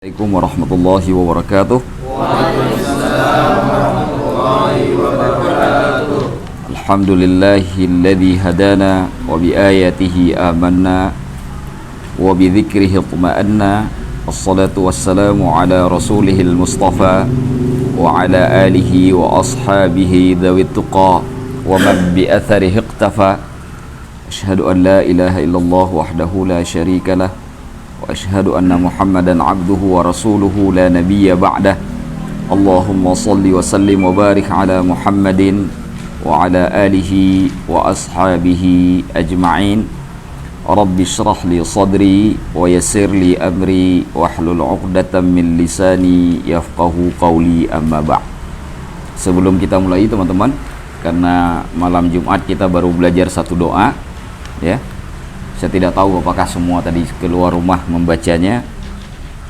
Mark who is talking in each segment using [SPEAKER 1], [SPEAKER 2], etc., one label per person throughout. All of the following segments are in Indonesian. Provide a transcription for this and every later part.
[SPEAKER 1] Assalamualaikum warahmatullahi wabarakatuh.
[SPEAKER 2] Waalaikumsalam warahmatullahi wabarakatuh.
[SPEAKER 1] Alhamdulillahilladzi hadana wa bi ayatihi amanna wa bi dzikrihi itma'anna. Wassalatu wassalamu ala rasulihil mustafa wa ala alihi wa ashabihi dzawit tuqa wa man bi atharihi iqtafa. Asyhadu an la ilaha illallah wahdahu la syarika lah wa asyhadu anna Muhammadan abduhu wa rasuluhu la nabiyya ba'dah. Allahumma salli wa sallim wa barik ala Muhammadin wa ala alihi wa ashabihi ajma'in. Rabbi shrah li sadri wa yassir li amri wahlul 'uqdatam min lisani yafqahu qawli, amma ba'd. Sebelum kita mulai teman-teman, karena malam Jumat kita baru belajar satu doa ya. Saya tidak tahu apakah semua tadi keluar rumah membacanya,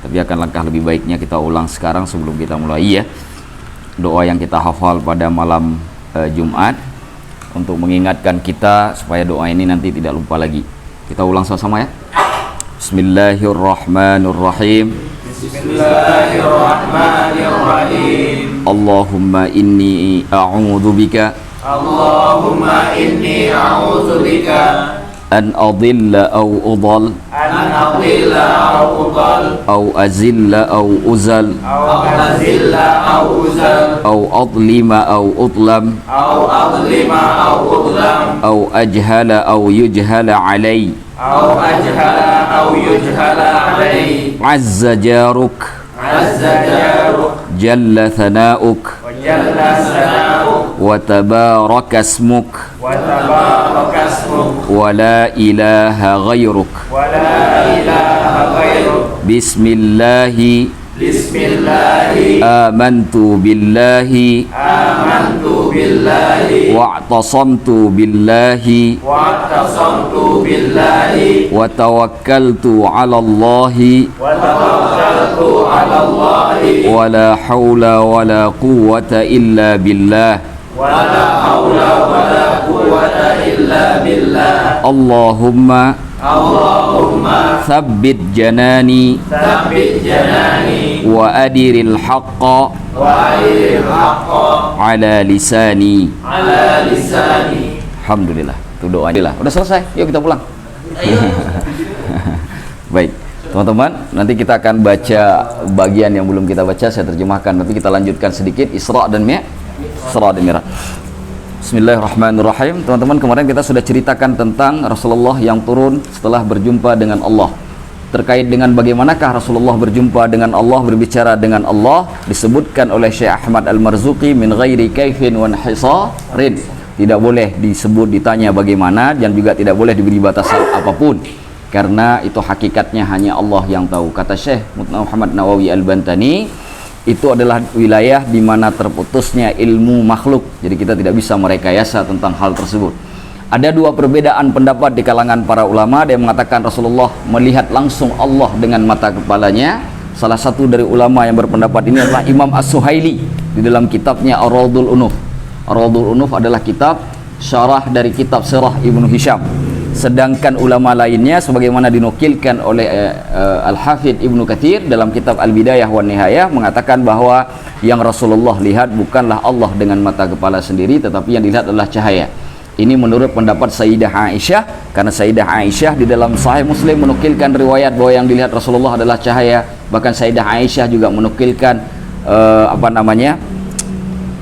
[SPEAKER 1] tapi akan langkah lebih baiknya kita ulang sekarang sebelum kita mulai ya. Doa yang kita hafal pada malam Jumat untuk mengingatkan kita supaya doa ini nanti tidak lupa lagi. Kita ulang sama-sama ya. Bismillahirrahmanirrahim.
[SPEAKER 2] Bismillahirrahmanirrahim.
[SPEAKER 1] Allahumma inni a'udzubika an adilla aw udal aw azilla aw uzal aw adlima aw utlam aw ajhala aw yujhala alay azza jaruk jalla thana'uk wa tabaraka ismuk wa la ilaha ghayruk. Bismillahi amantu billahi wa'tasamtu billahi wa tawakkaltu 'ala Allahi wa la hawla wa la quwwata illa billah. Allahumma thabbit janani wa adiril haqqa ala lisani. Alhamdulillah, itu doanya lah. Udah selesai, yuk kita pulang. Baik teman-teman, nanti kita akan baca bagian yang belum kita baca, saya terjemahkan. Nanti kita lanjutkan sedikit Isra dan Mi'raj. Bismillahirrahmanirrahim. Teman-teman, kemarin kita sudah ceritakan tentang Rasulullah yang turun setelah berjumpa dengan Allah. Terkait dengan bagaimanakah Rasulullah berjumpa dengan Allah, berbicara dengan Allah, disebutkan oleh Syekh Ahmad Al-Marzuqi min ghairi kaifin wa hisarin. Tidak boleh disebut, ditanya bagaimana, dan juga tidak boleh diberi batasan apapun, karena itu hakikatnya hanya Allah yang tahu. Kata Syekh Muhammad Nawawi Al-Bantani, itu adalah wilayah di mana terputusnya ilmu makhluk. Jadi kita tidak bisa merekayasa tentang hal tersebut. Ada dua perbedaan pendapat di kalangan para ulama. Ada yang mengatakan Rasulullah melihat langsung Allah dengan mata kepalanya. Salah satu dari ulama yang berpendapat ini adalah Imam As-Suhaili di dalam kitabnya Ar-Raudhul Unuf. Ar-Raudhul Unuf adalah kitab syarah dari kitab Sirah Ibnu Hisham. Sedangkan ulama lainnya sebagaimana dinukilkan oleh Al-Hafidh Ibnu Katsir dalam kitab Al-Bidayah wan Nihayah mengatakan bahwa yang Rasulullah lihat bukanlah Allah dengan mata kepala sendiri, tetapi yang dilihat adalah cahaya. Ini menurut pendapat Sayyidah Aisyah, karena Sayyidah Aisyah di dalam Sahih Muslim menukilkan riwayat bahwa yang dilihat Rasulullah adalah cahaya. Bahkan Sayyidah Aisyah juga menukilkan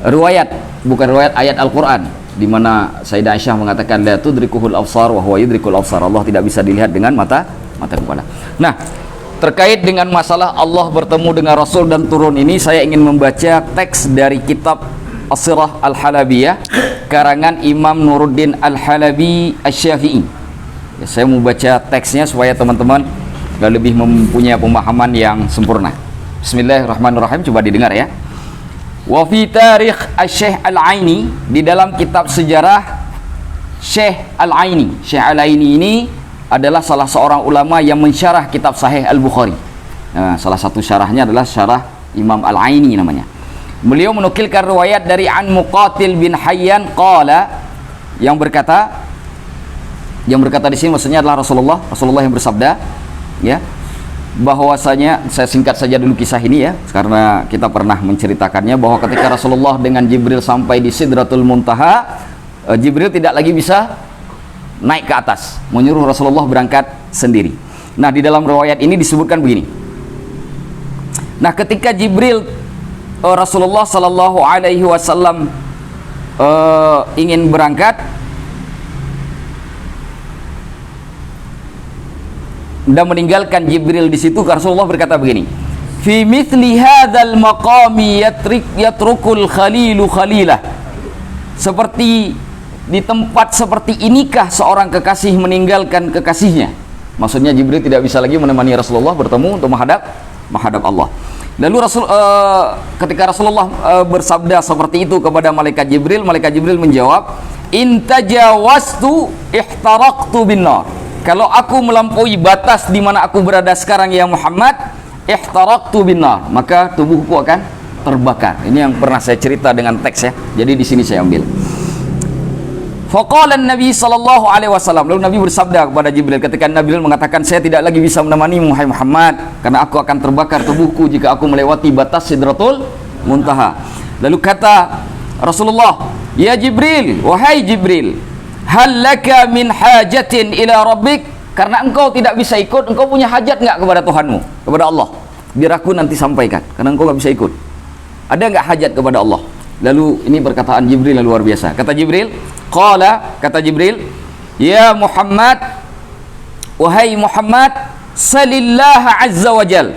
[SPEAKER 1] riwayat, bukan riwayat, ayat Al-Quran, di mana Sayyidah Aisyah mengatakan la tudrikuhul absar wa huwa yudrikul absar. Allah tidak bisa dilihat dengan mata kepala. Nah, terkait dengan masalah Allah bertemu dengan Rasul dan turun ini, saya ingin membaca teks dari kitab As-Sirah Al-Halabiyah karangan Imam Nuruddin Al-Halabi Asy-Syafi'i. Ya, saya mau baca teksnya supaya teman-teman lebih mempunyai pemahaman yang sempurna. Bismillahirrahmanirrahim, coba didengar ya. Wa fi tarikh Asy-Syaikh Al-Aini, di dalam kitab sejarah Syekh Al-Aini. Syekh Al-Aini ini adalah salah seorang ulama yang mensyarah kitab Sahih Al-Bukhari. Nah, salah satu syarahnya adalah syarah Imam Al-Aini namanya. Beliau menukilkan riwayat dari An Muqatil bin Hayyan qala, yang berkata di sini maksudnya adalah Rasulullah yang bersabda, ya. bahwasanya, saya singkat saja dulu kisah ini ya, karena kita pernah menceritakannya, bahwa ketika Rasulullah dengan Jibril sampai di Sidratul Muntaha, Jibril tidak lagi bisa naik ke atas, menyuruh Rasulullah berangkat sendiri. Nah, di dalam riwayat ini disebutkan begini. Nah, ketika Jibril Rasulullah Sallallahu Alaihi Wasallam ingin berangkat dan meninggalkan Jibril di situ, Rasulullah berkata begini, fi mithli hadzal maqami yatrukul khalilu khalilah. Seperti di tempat seperti inikah seorang kekasih meninggalkan kekasihnya. Maksudnya Jibril tidak bisa lagi menemani Rasulullah bertemu untuk menghadap Allah. Lalu ketika Rasulullah bersabda seperti itu kepada malaikat Jibril menjawab, in tajawaztu ihtaraqtu binnar. Kalau aku melampaui batas di mana aku berada sekarang ya Muhammad, ihtaraqtu binnar, maka tubuhku akan terbakar. Ini yang pernah saya cerita dengan teks ya. Jadi di sini saya ambil. Faqala Nabi sallallahu alaihi wasallam, lalu Nabi bersabda kepada Jibril ketika Nabi mengatakan, saya tidak lagi bisa menemanimu wahai Muhammad, karena aku akan terbakar tubuhku jika aku melewati batas Sidratul Muntaha. Lalu kata Rasulullah, ya Jibril, wahai Jibril, hal laka min hajatin ila rabbik, karena engkau tidak bisa ikut, engkau punya hajat enggak kepada Tuhanmu, kepada Allah? Biar aku nanti sampaikan, karena engkau enggak bisa ikut. Ada enggak hajat kepada Allah? Lalu ini perkataan Jibril yang luar biasa. Kata Jibril, kata Jibril, ya Muhammad, wahai Muhammad, salillah azza wa jal,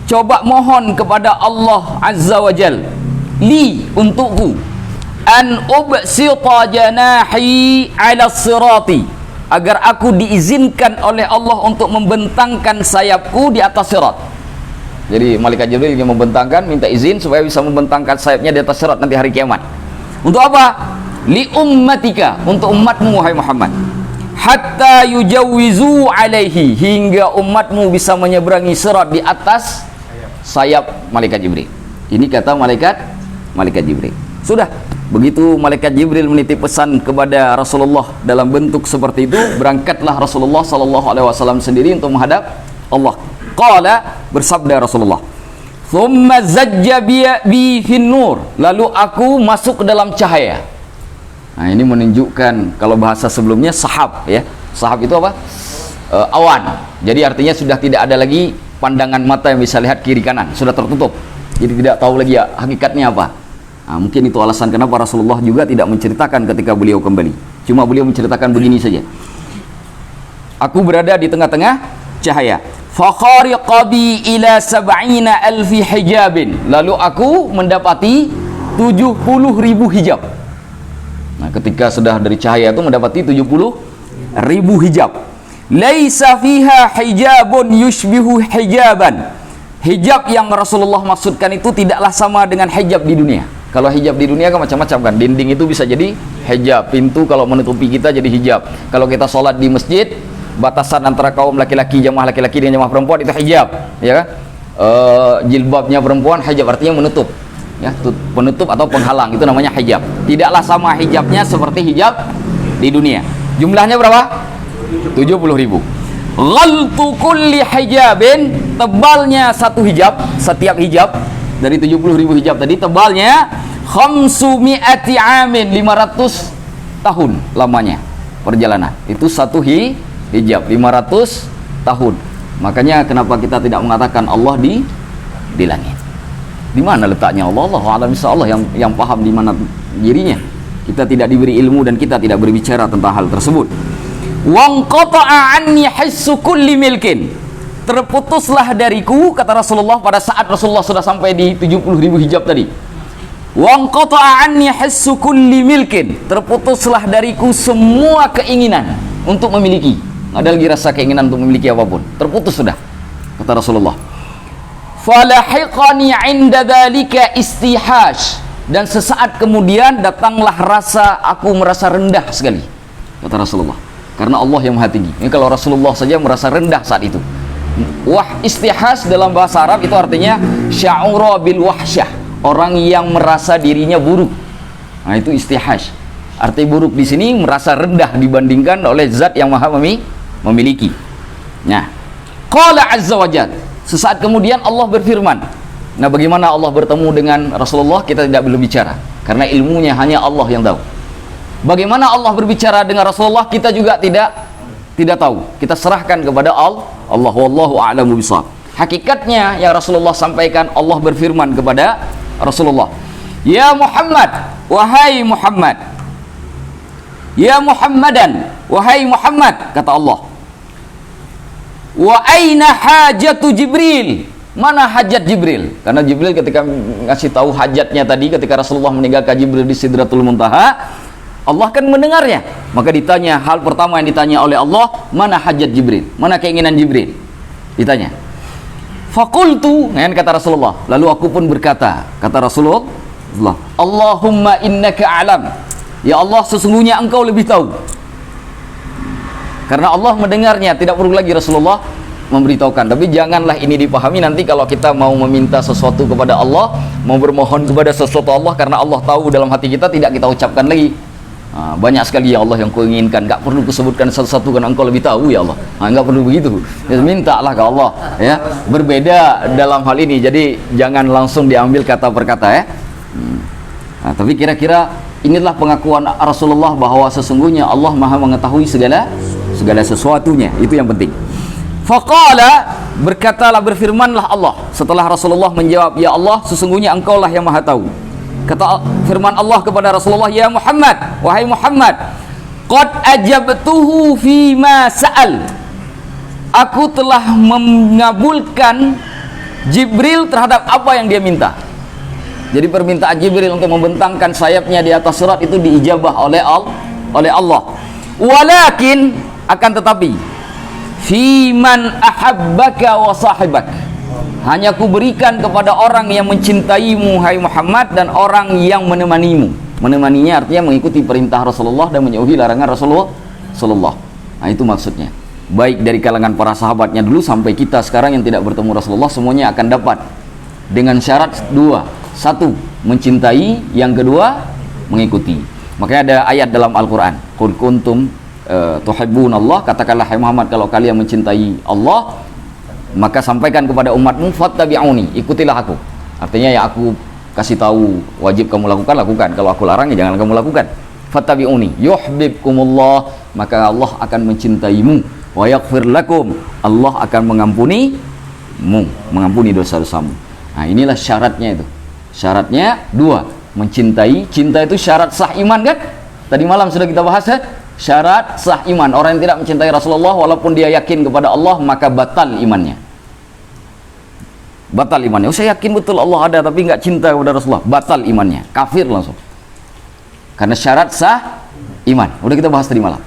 [SPEAKER 1] coba mohon kepada Allah azza wa jal, li, untukku, an ubsita janahi ala sirati, agar aku diizinkan oleh Allah untuk membentangkan sayapku di atas sirat. Jadi malaikat Jibril yang membentangkan, minta izin supaya bisa membentangkan sayapnya di atas sirat nanti hari kiamat. Untuk apa? Li ummatika, untuk umatmu wahai Muhammad, hatta yujawizu alaihi, hingga umatmu bisa menyeberangi sirat di atas sayap malaikat Jibril. Ini kata malaikat Jibril. Sudah, begitu malaikat Jibril menitip pesan kepada Rasulullah dalam bentuk seperti itu, berangkatlah Rasulullah sallallahu alaihi wasallam sendiri untuk menghadap Allah. Qala, bersabda Rasulullah, thumma zajja bi fin nur, lalu aku masuk ke dalam cahaya. Nah, ini menunjukkan kalau bahasa sebelumnya sahab ya. Sahab itu apa? Awan. Jadi artinya sudah tidak ada lagi pandangan mata yang bisa lihat kiri kanan, sudah tertutup. Jadi tidak tahu lagi ya, hakikatnya apa. Nah, mungkin itu alasan kenapa Rasulullah juga tidak menceritakan ketika beliau kembali. Cuma beliau menceritakan begini saja. Aku berada di tengah-tengah cahaya. Fakhariqa bi ila 70,000 hijabin. Lalu aku mendapati 70.000 hijab. Nah, ketika sudah dari cahaya itu mendapati 70.000 hijab. Laisa fiha hijabun yushbihu hijaban. Hijab yang Rasulullah maksudkan itu tidaklah sama dengan hijab di dunia. Kalau hijab di dunia kan macam-macam kan. Dinding itu bisa jadi hijab, pintu kalau menutupi kita jadi hijab. Kalau kita sholat di masjid, batasan antara kaum laki-laki, jamaah laki-laki dengan jamaah perempuan itu hijab, ya kan? Jilbabnya perempuan hijab, artinya menutup, ya, penutup atau penghalang, itu namanya hijab. Tidaklah sama hijabnya seperti hijab di dunia. Jumlahnya berapa? 70.000. Ghaltu kulli hijabin, tebalnya satu hijab, setiap hijab dari 70.000 hijab tadi tebalnya 500 amin, 500 tahun lamanya perjalanan. Itu satu hijab 500 tahun. Makanya kenapa kita tidak mengatakan Allah di langit? Di mana letaknya Allah? Allah alam, insyaallah yang paham di mana dirinya. Kita tidak diberi ilmu dan kita tidak berbicara tentang hal tersebut. Wanqata'a anni hissu kulli milkin, terputuslah dariku, kata Rasulullah pada saat Rasulullah sudah sampai di 70.000 hijab tadi. Wanqata'a anni hissu kulli milkin, terputuslah dariku semua keinginan untuk memiliki. Nggak ada lagi rasa keinginan untuk memiliki apapun, terputus sudah, kata Rasulullah. Falahiqani 'inda dzalika istihash, dan sesaat kemudian datanglah rasa aku merasa rendah sekali, kata Rasulullah, karena Allah yang Maha Tinggi. Ini kalau Rasulullah saja merasa rendah saat itu. Istihas dalam bahasa Arab itu artinya sya'ura bil wahsyah, orang yang merasa dirinya buruk. Nah, itu istihas. Arti buruk di sini merasa rendah dibandingkan oleh zat yang Maha memiliki. Nah, qala azza wa jalla, Sesaat kemudian Allah berfirman. Nah, bagaimana Allah bertemu dengan Rasulullah kita tidak belum bicara, karena ilmunya hanya Allah yang tahu. Bagaimana Allah berbicara dengan Rasulullah kita juga tidak tahu. Kita serahkan kepada Allah. Wallahu a'lamu bishawab. Hakikatnya yang Rasulullah sampaikan, Allah berfirman kepada Rasulullah, "Ya Muhammad, wahai Muhammad. Ya Muhammadan, wahai Muhammad," kata Allah. "Wa aina hajatu Jibril?" Mana hajat Jibril? Karena Jibril ketika ngasih tahu hajatnya tadi, ketika Rasulullah meninggalkan Jibril di Sidratul Muntaha, Allah kan mendengarnya. Maka ditanya, hal pertama yang ditanya oleh Allah, mana hajat Jibril? Mana keinginan Jibril? Ditanya. Fakultu, kata Rasulullah. Lalu aku pun berkata, kata Rasulullah, Allahumma innaka a'lam. Ya Allah, sesungguhnya engkau lebih tahu. Karena Allah mendengarnya, tidak perlu lagi Rasulullah memberitahukan. Tapi janganlah ini dipahami nanti kalau kita mau meminta sesuatu kepada Allah, mau bermohon kepada sesuatu Allah, karena Allah tahu dalam hati kita, tidak kita ucapkan lagi. Banyak sekali ya Allah yang kau inginkan, gak perlu kusebutkan satu-satu karena engkau lebih tahu ya Allah. Gak perlu begitu, mintalah ke Allah ya. Berbeda dalam hal ini, jadi jangan langsung diambil kata per kata ya. Tapi kira-kira inilah pengakuan Rasulullah bahwa sesungguhnya Allah maha mengetahui segala sesuatunya. Itu yang penting. Faqala, berkatalah, berfirmanlah Allah setelah Rasulullah menjawab, ya Allah, sesungguhnya engkaulah yang maha tahu. Kata firman Allah kepada Rasulullah, ya Muhammad, wahai Muhammad, qad ajabtuhu fima sa'al. Aku telah mengabulkan Jibril terhadap apa yang dia minta. Jadi permintaan Jibril untuk membentangkan sayapnya di atas surat itu diijabah oleh Allah. Walakin, akan tetapi, fiman ahabbaka wa sahibak, hanya kuberikan kepada orang yang mencintaimu hai Muhammad dan orang yang menemanimu. Menemaninya artinya mengikuti perintah Rasulullah dan menjauhi larangan Rasulullah. Nah, itu maksudnya. Baik dari kalangan para sahabatnya dulu sampai kita sekarang yang tidak bertemu Rasulullah, semuanya akan dapat dengan syarat dua. Satu, mencintai. Yang kedua, mengikuti. Makanya ada ayat dalam Al-Quran, qul kuntum tuhibbunallah, katakanlah hai Muhammad, kalau kalian mencintai Allah, maka sampaikan kepada umatmu, fattabi'uni, ikutilah aku. Artinya ya aku kasih tahu wajib kamu lakukan. Kalau aku larang ya jangan kamu lakukan. Fattabi'uni yuhibbukumullah, maka Allah akan mencintaimu. Wa yaghfir lakum, Allah akan mengampuni dosa-dosamu. Nah, inilah syaratnya itu. Syaratnya dua, mencintai. Cinta itu syarat sah iman kan? Tadi malam sudah kita bahas ya? Syarat sah iman. Orang yang tidak mencintai Rasulullah walaupun dia yakin kepada Allah, maka batal imannya. Batal imannya. Oh, saya yakin betul Allah ada tapi nggak cinta kepada Rasulullah, batal imannya, kafir langsung. Karena syarat sah iman. Udah kita bahas tadi malam.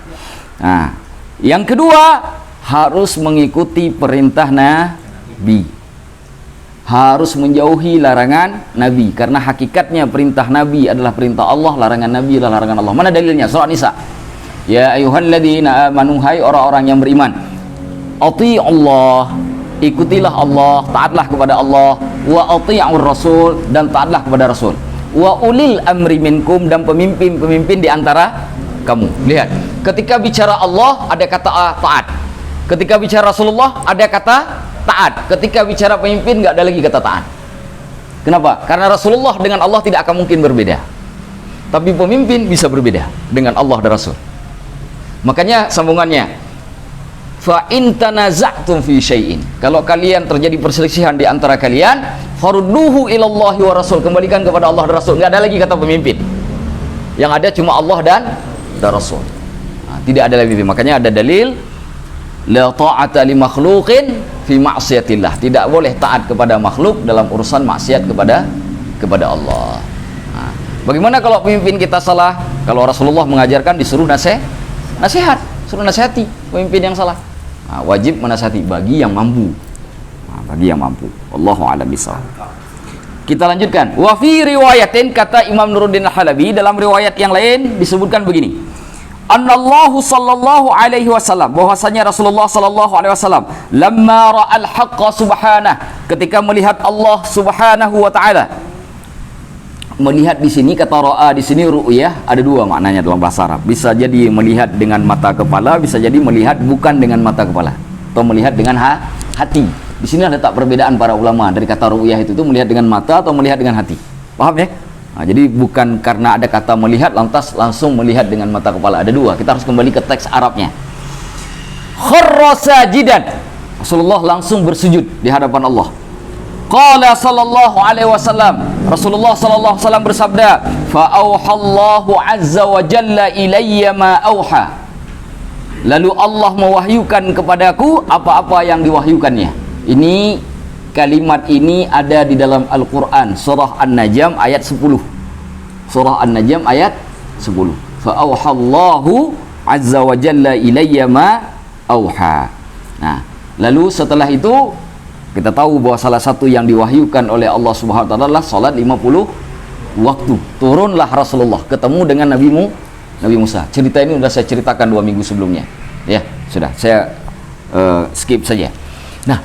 [SPEAKER 1] Nah, yang kedua, harus mengikuti perintah Nabi. Harus menjauhi larangan Nabi, karena hakikatnya perintah Nabi adalah perintah Allah, larangan Nabi adalah larangan Allah. Mana dalilnya? Surah Nisa. Ya ayyuhalladzina amanu, hai orang-orang yang beriman, athi'ullah, ikutilah Allah, taatlah kepada Allah, wa athi'ur rasul, dan taatlah kepada Rasul, wa ulil amri minkum, dan pemimpin-pemimpin di antara kamu. Lihat, ketika bicara Allah ada kata taat, ketika bicara Rasulullah ada kata taat, ketika bicara pemimpin nggak ada lagi kata taat. Kenapa? Karena Rasulullah dengan Allah tidak akan mungkin berbeda, tapi pemimpin bisa berbeda dengan Allah dan Rasul. Makanya sambungannya, fa in tanaza'tum fi syai'in, kalau kalian terjadi perselisihan di antara kalian, farudduhu ilallahi wa rasul, kembalikan kepada Allah dan Rasul. Nggak ada lagi kata pemimpin, yang ada cuma Allah dan Rasul. Nah, tidak ada lagi. Makanya ada dalil, la ta'ata li makhluqin fi ma'siyatillah, tidak boleh taat kepada makhluk dalam urusan maksiat kepada Allah. Nah, bagaimana kalau pemimpin kita salah? Kalau Rasulullah mengajarkan disuruh nasihat, suruh nasihati pemimpin yang salah. Nah, wajib menasihati bagi yang mampu. Wallahu a'lam bishawab. Kita lanjutkan. Wa fi riwayatin, kata Imam Nuruddin Al-Halabi, dalam riwayat yang lain disebutkan begini, annallahu sallallahu alaihi wasallam, bahwasanya Rasulullah sallallahu alaihi wasallam, lamma ra'al haqqa subhanahu, ketika melihat Allah subhanahu wa ta'ala. Melihat di sini, kata ra'a di sini ru'yah ada dua maknanya dalam bahasa Arab. Bisa jadi melihat dengan mata kepala, bisa jadi melihat bukan dengan mata kepala, atau melihat dengan hati, Di sini letak perbedaan para ulama dari kata ru'yah itu melihat dengan mata atau melihat dengan hati. Paham ya? Nah, jadi bukan karena ada kata melihat lantas langsung melihat dengan mata kepala. Ada dua. Kita harus kembali ke teks Arabnya. Kharra sajidan. Rasulullah langsung bersujud di hadapan Allah. Qala sallallahu alaihi wasallam. Rasulullah sallallahu alaihi wasallam bersabda, "Fa auhallahu azza wa jalla ilayya ma auha." Lalu Allah mewahyukan kepadaku apa-apa yang diwahyukannya. Ini kalimat ini ada di dalam Al-Quran surah An-Najm ayat 10. Surah An-Najm ayat 10. Fa auhallahu azza wa jalla ilayya ma auha. Nah, lalu setelah itu kita tahu bahwa salah satu yang diwahyukan oleh Allah Subhanahu wa taala adalah salat 50 waktu. Turunlah Rasulullah ketemu dengan Nabi Musa. Cerita ini sudah saya ceritakan 2 minggu sebelumnya. Ya, sudah saya skip saja. Nah,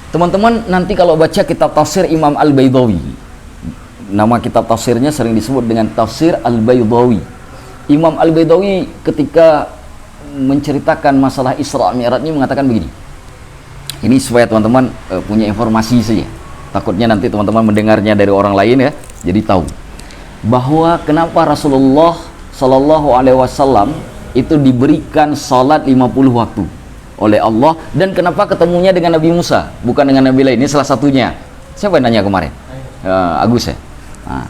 [SPEAKER 1] teman-teman nanti kalau baca kitab tafsir Imam Al-Baydawi, nama kitab tafsirnya sering disebut dengan tafsir Al-Baydawi. Imam Al-Baydawi ketika menceritakan masalah Isra Mi'raj ini mengatakan begini. Ini supaya teman-teman punya informasi saja. Takutnya nanti teman-teman mendengarnya dari orang lain ya, jadi tahu bahwa kenapa Rasulullah Shallallahu Alaihi Wasallam itu diberikan salat 50 waktu oleh Allah, dan kenapa ketemunya dengan Nabi Musa bukan dengan Nabi lain. Ini salah satunya. Siapa yang nanya kemarin? Agus ya. Nah,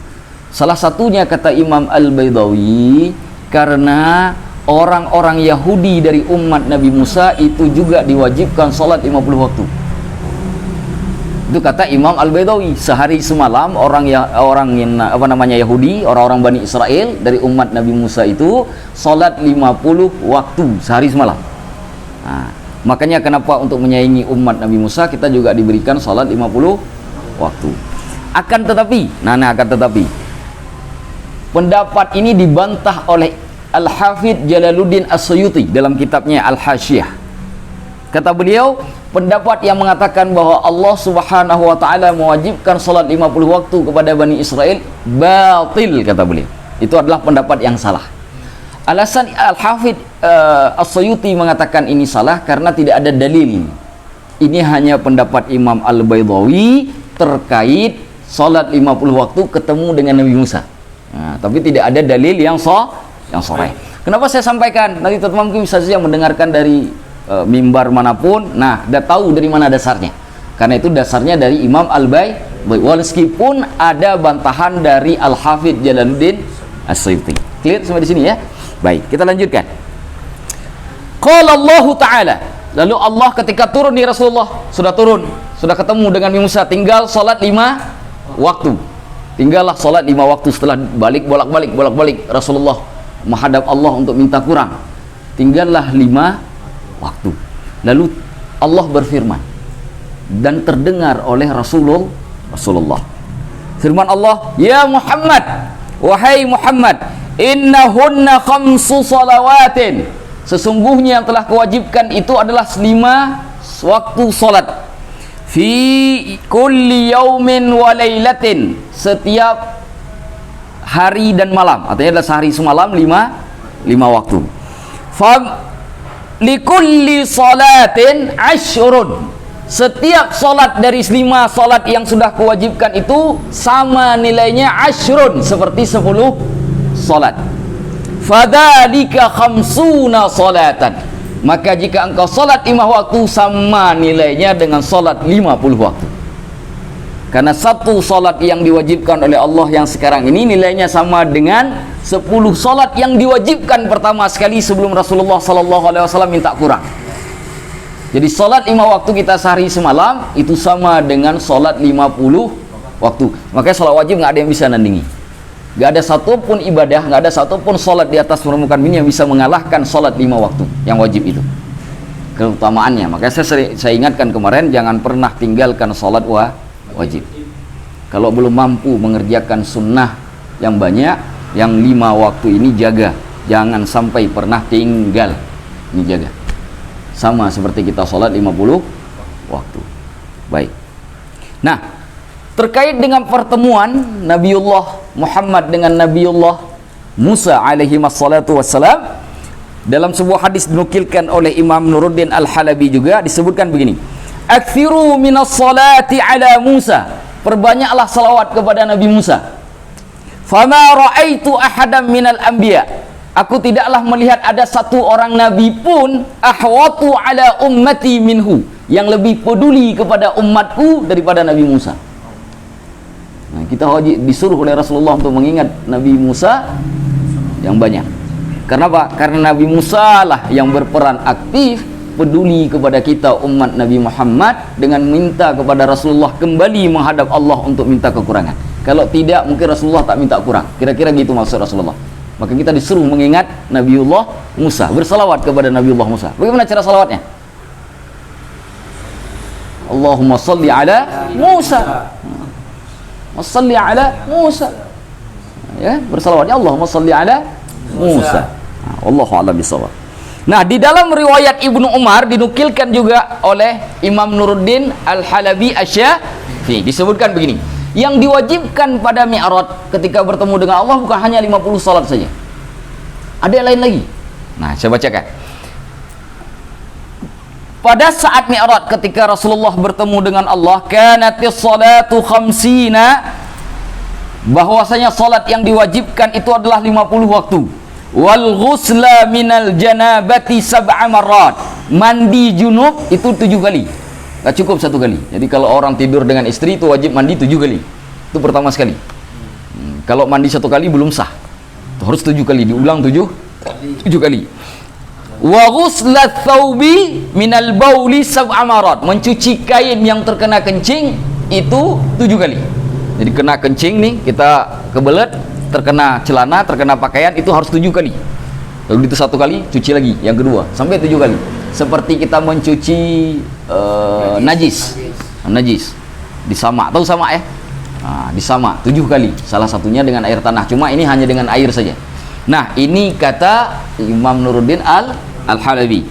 [SPEAKER 1] salah satunya kata Imam Al-Baydawi karena orang-orang Yahudi dari umat Nabi Musa itu juga diwajibkan salat 50 waktu. Itu kata Imam Al-Baydawi. Sehari semalam orang yang Yahudi, orang-orang Bani Israel dari umat Nabi Musa itu salat 50 waktu sehari semalam. Nah, makanya kenapa untuk menyaingi umat Nabi Musa kita juga diberikan salat 50 waktu. Akan tetapi pendapat ini dibantah oleh Al-Hafidh Jalaluddin As-Suyuti dalam kitabnya Al-Hasyiyah. Kata beliau, pendapat yang mengatakan bahwa Allah Subhanahu wa taala mewajibkan salat 50 waktu kepada Bani Israel batil, kata beliau. Itu adalah pendapat yang salah. Alasan Al-Hafidh As-Suyuti mengatakan ini salah karena tidak ada dalil. Ini hanya pendapat Imam Al-Baydawi terkait salat 50 waktu ketemu dengan Nabi Musa. Nah, tapi tidak ada dalil yang sahih. Kenapa saya sampaikan? Nanti teman-teman mungkin bisa saja mendengarkan dari mimbar manapun. Nah, udah tahu dari mana dasarnya. Karena itu dasarnya dari Imam Al-Baydawi. Meskipun ada bantahan dari Al-Hafidh Jalaluddin As-Suyuti. Clear sampai di sini ya? Baik, kita lanjutkan. Qala Allah Ta'ala. Lalu Allah ketika turun di Rasulullah, sudah turun, sudah ketemu dengan Nabi Musa, tinggal salat 5 waktu. Tinggallah salat 5 waktu setelah bolak-balik Rasulullah menghadap Allah untuk minta kurang. Tinggallah 5 waktu. Lalu Allah berfirman dan terdengar oleh Rasulullah. Firman Allah, "Ya Muhammad, wahai Muhammad, innahunna khamsu salawatin." Sesungguhnya yang telah kewajibkan itu adalah 5 waktu salat. Fi kulli yaumin wa lailatin, setiap hari dan malam. Artinya adalah sehari semalam 5 waktu. Fa likulli salatin asyrun. Setiap salat dari 5 salat yang sudah kewajibkan itu sama nilainya asyrun, seperti 10 salat. Fadzalika khamsuna salatan. Maka jika engkau salat 5 waktu sama nilainya dengan salat 50 waktu. Karena satu salat yang diwajibkan oleh Allah yang sekarang ini nilainya sama dengan 10 salat yang diwajibkan pertama sekali sebelum Rasulullah SAW minta kurang. Jadi salat 5 waktu kita sehari semalam itu sama dengan salat 50 waktu. Makanya salat wajib nggak ada yang bisa nandingi. Nggak ada satupun ibadah, nggak ada satupun salat di atas permukaan bumi yang bisa mengalahkan salat 5 waktu yang wajib itu. Keutamaannya. Makanya saya ingatkan kemarin, jangan pernah tinggalkan salat wajib. Kalau belum mampu mengerjakan sunnah yang banyak, yang 5 waktu ini jaga, jangan sampai pernah tinggal. Ini jaga. Sama seperti kita salat 50 waktu. Baik. Nah, terkait dengan pertemuan Nabiullah Muhammad dengan Nabiullah Musa alaihi wassalatu wassalam, dalam sebuah hadis dinukilkan oleh Imam Nuruddin Al-Halabi juga disebutkan begini. Aktsiru minas salati ala Musa. Perbanyaklah salawat kepada Nabi Musa. Fama ra'aitu ahadam minal anbiya. Aku tidaklah melihat ada satu orang nabi pun ahwatu ala ummati minhu, yang lebih peduli kepada umatku daripada Nabi Musa. Nah, kita wajib disuruh oleh Rasulullah untuk mengingat Nabi Musa yang banyak. Karena apa? Karena Nabi Musa lah yang berperan aktif peduli kepada kita umat Nabi Muhammad dengan minta kepada Rasulullah kembali menghadap Allah untuk minta kekurangan. Kalau tidak, mungkin Rasulullah tak minta kurang. Kira-kira gitu maksud Rasulullah. Maka kita disuruh mengingat Nabiullah Musa, bersalawat kepada Nabiullah Musa. Bagaimana cara salawatnya? Allahumma salli ala Musa. Wassalli ala Musa. Ya, bersalawatnya Allahumma salli ala Musa. Wallahu a'lam bishawab. Nah, di dalam riwayat Ibnu Umar dinukilkan juga oleh Imam Nuruddin Al-Halabi Asy-Syafi'i, disebutkan begini, yang diwajibkan pada Mi'raj ketika bertemu dengan Allah bukan hanya 50 salat saja, ada yang lain lagi. Nah, saya bacakan. Pada saat Mi'raj ketika Rasulullah bertemu dengan Allah, kanatis salatu khamsina, bahwasanya salat yang diwajibkan itu adalah 50 waktu. Wal ghusla minal janabati sab'a marrat, mandi junub itu 7 kali. Tak cukup 1 kali. Jadi kalau orang tidur dengan istri itu wajib mandi 7 kali. Itu pertama sekali. Kalau mandi 1 kali belum sah. Itu harus 7 kali, diulang 7 kali. Wa ghuslat thawbi minal bauli sab'a marrat, mencuci kain yang terkena kencing itu 7 kali. Jadi kena kencing nih, kita kebelet, terkena celana, terkena pakaian, itu harus 7 kali. Lalu itu 1 kali, cuci lagi yang kedua, sampai 7 kali. Seperti kita mencuci najis disamak, tahu sama ya? Nah, disamak 7 kali, salah satunya dengan air tanah, cuma ini hanya dengan air saja. Nah, ini kata Imam Nuruddin Al-Halabi.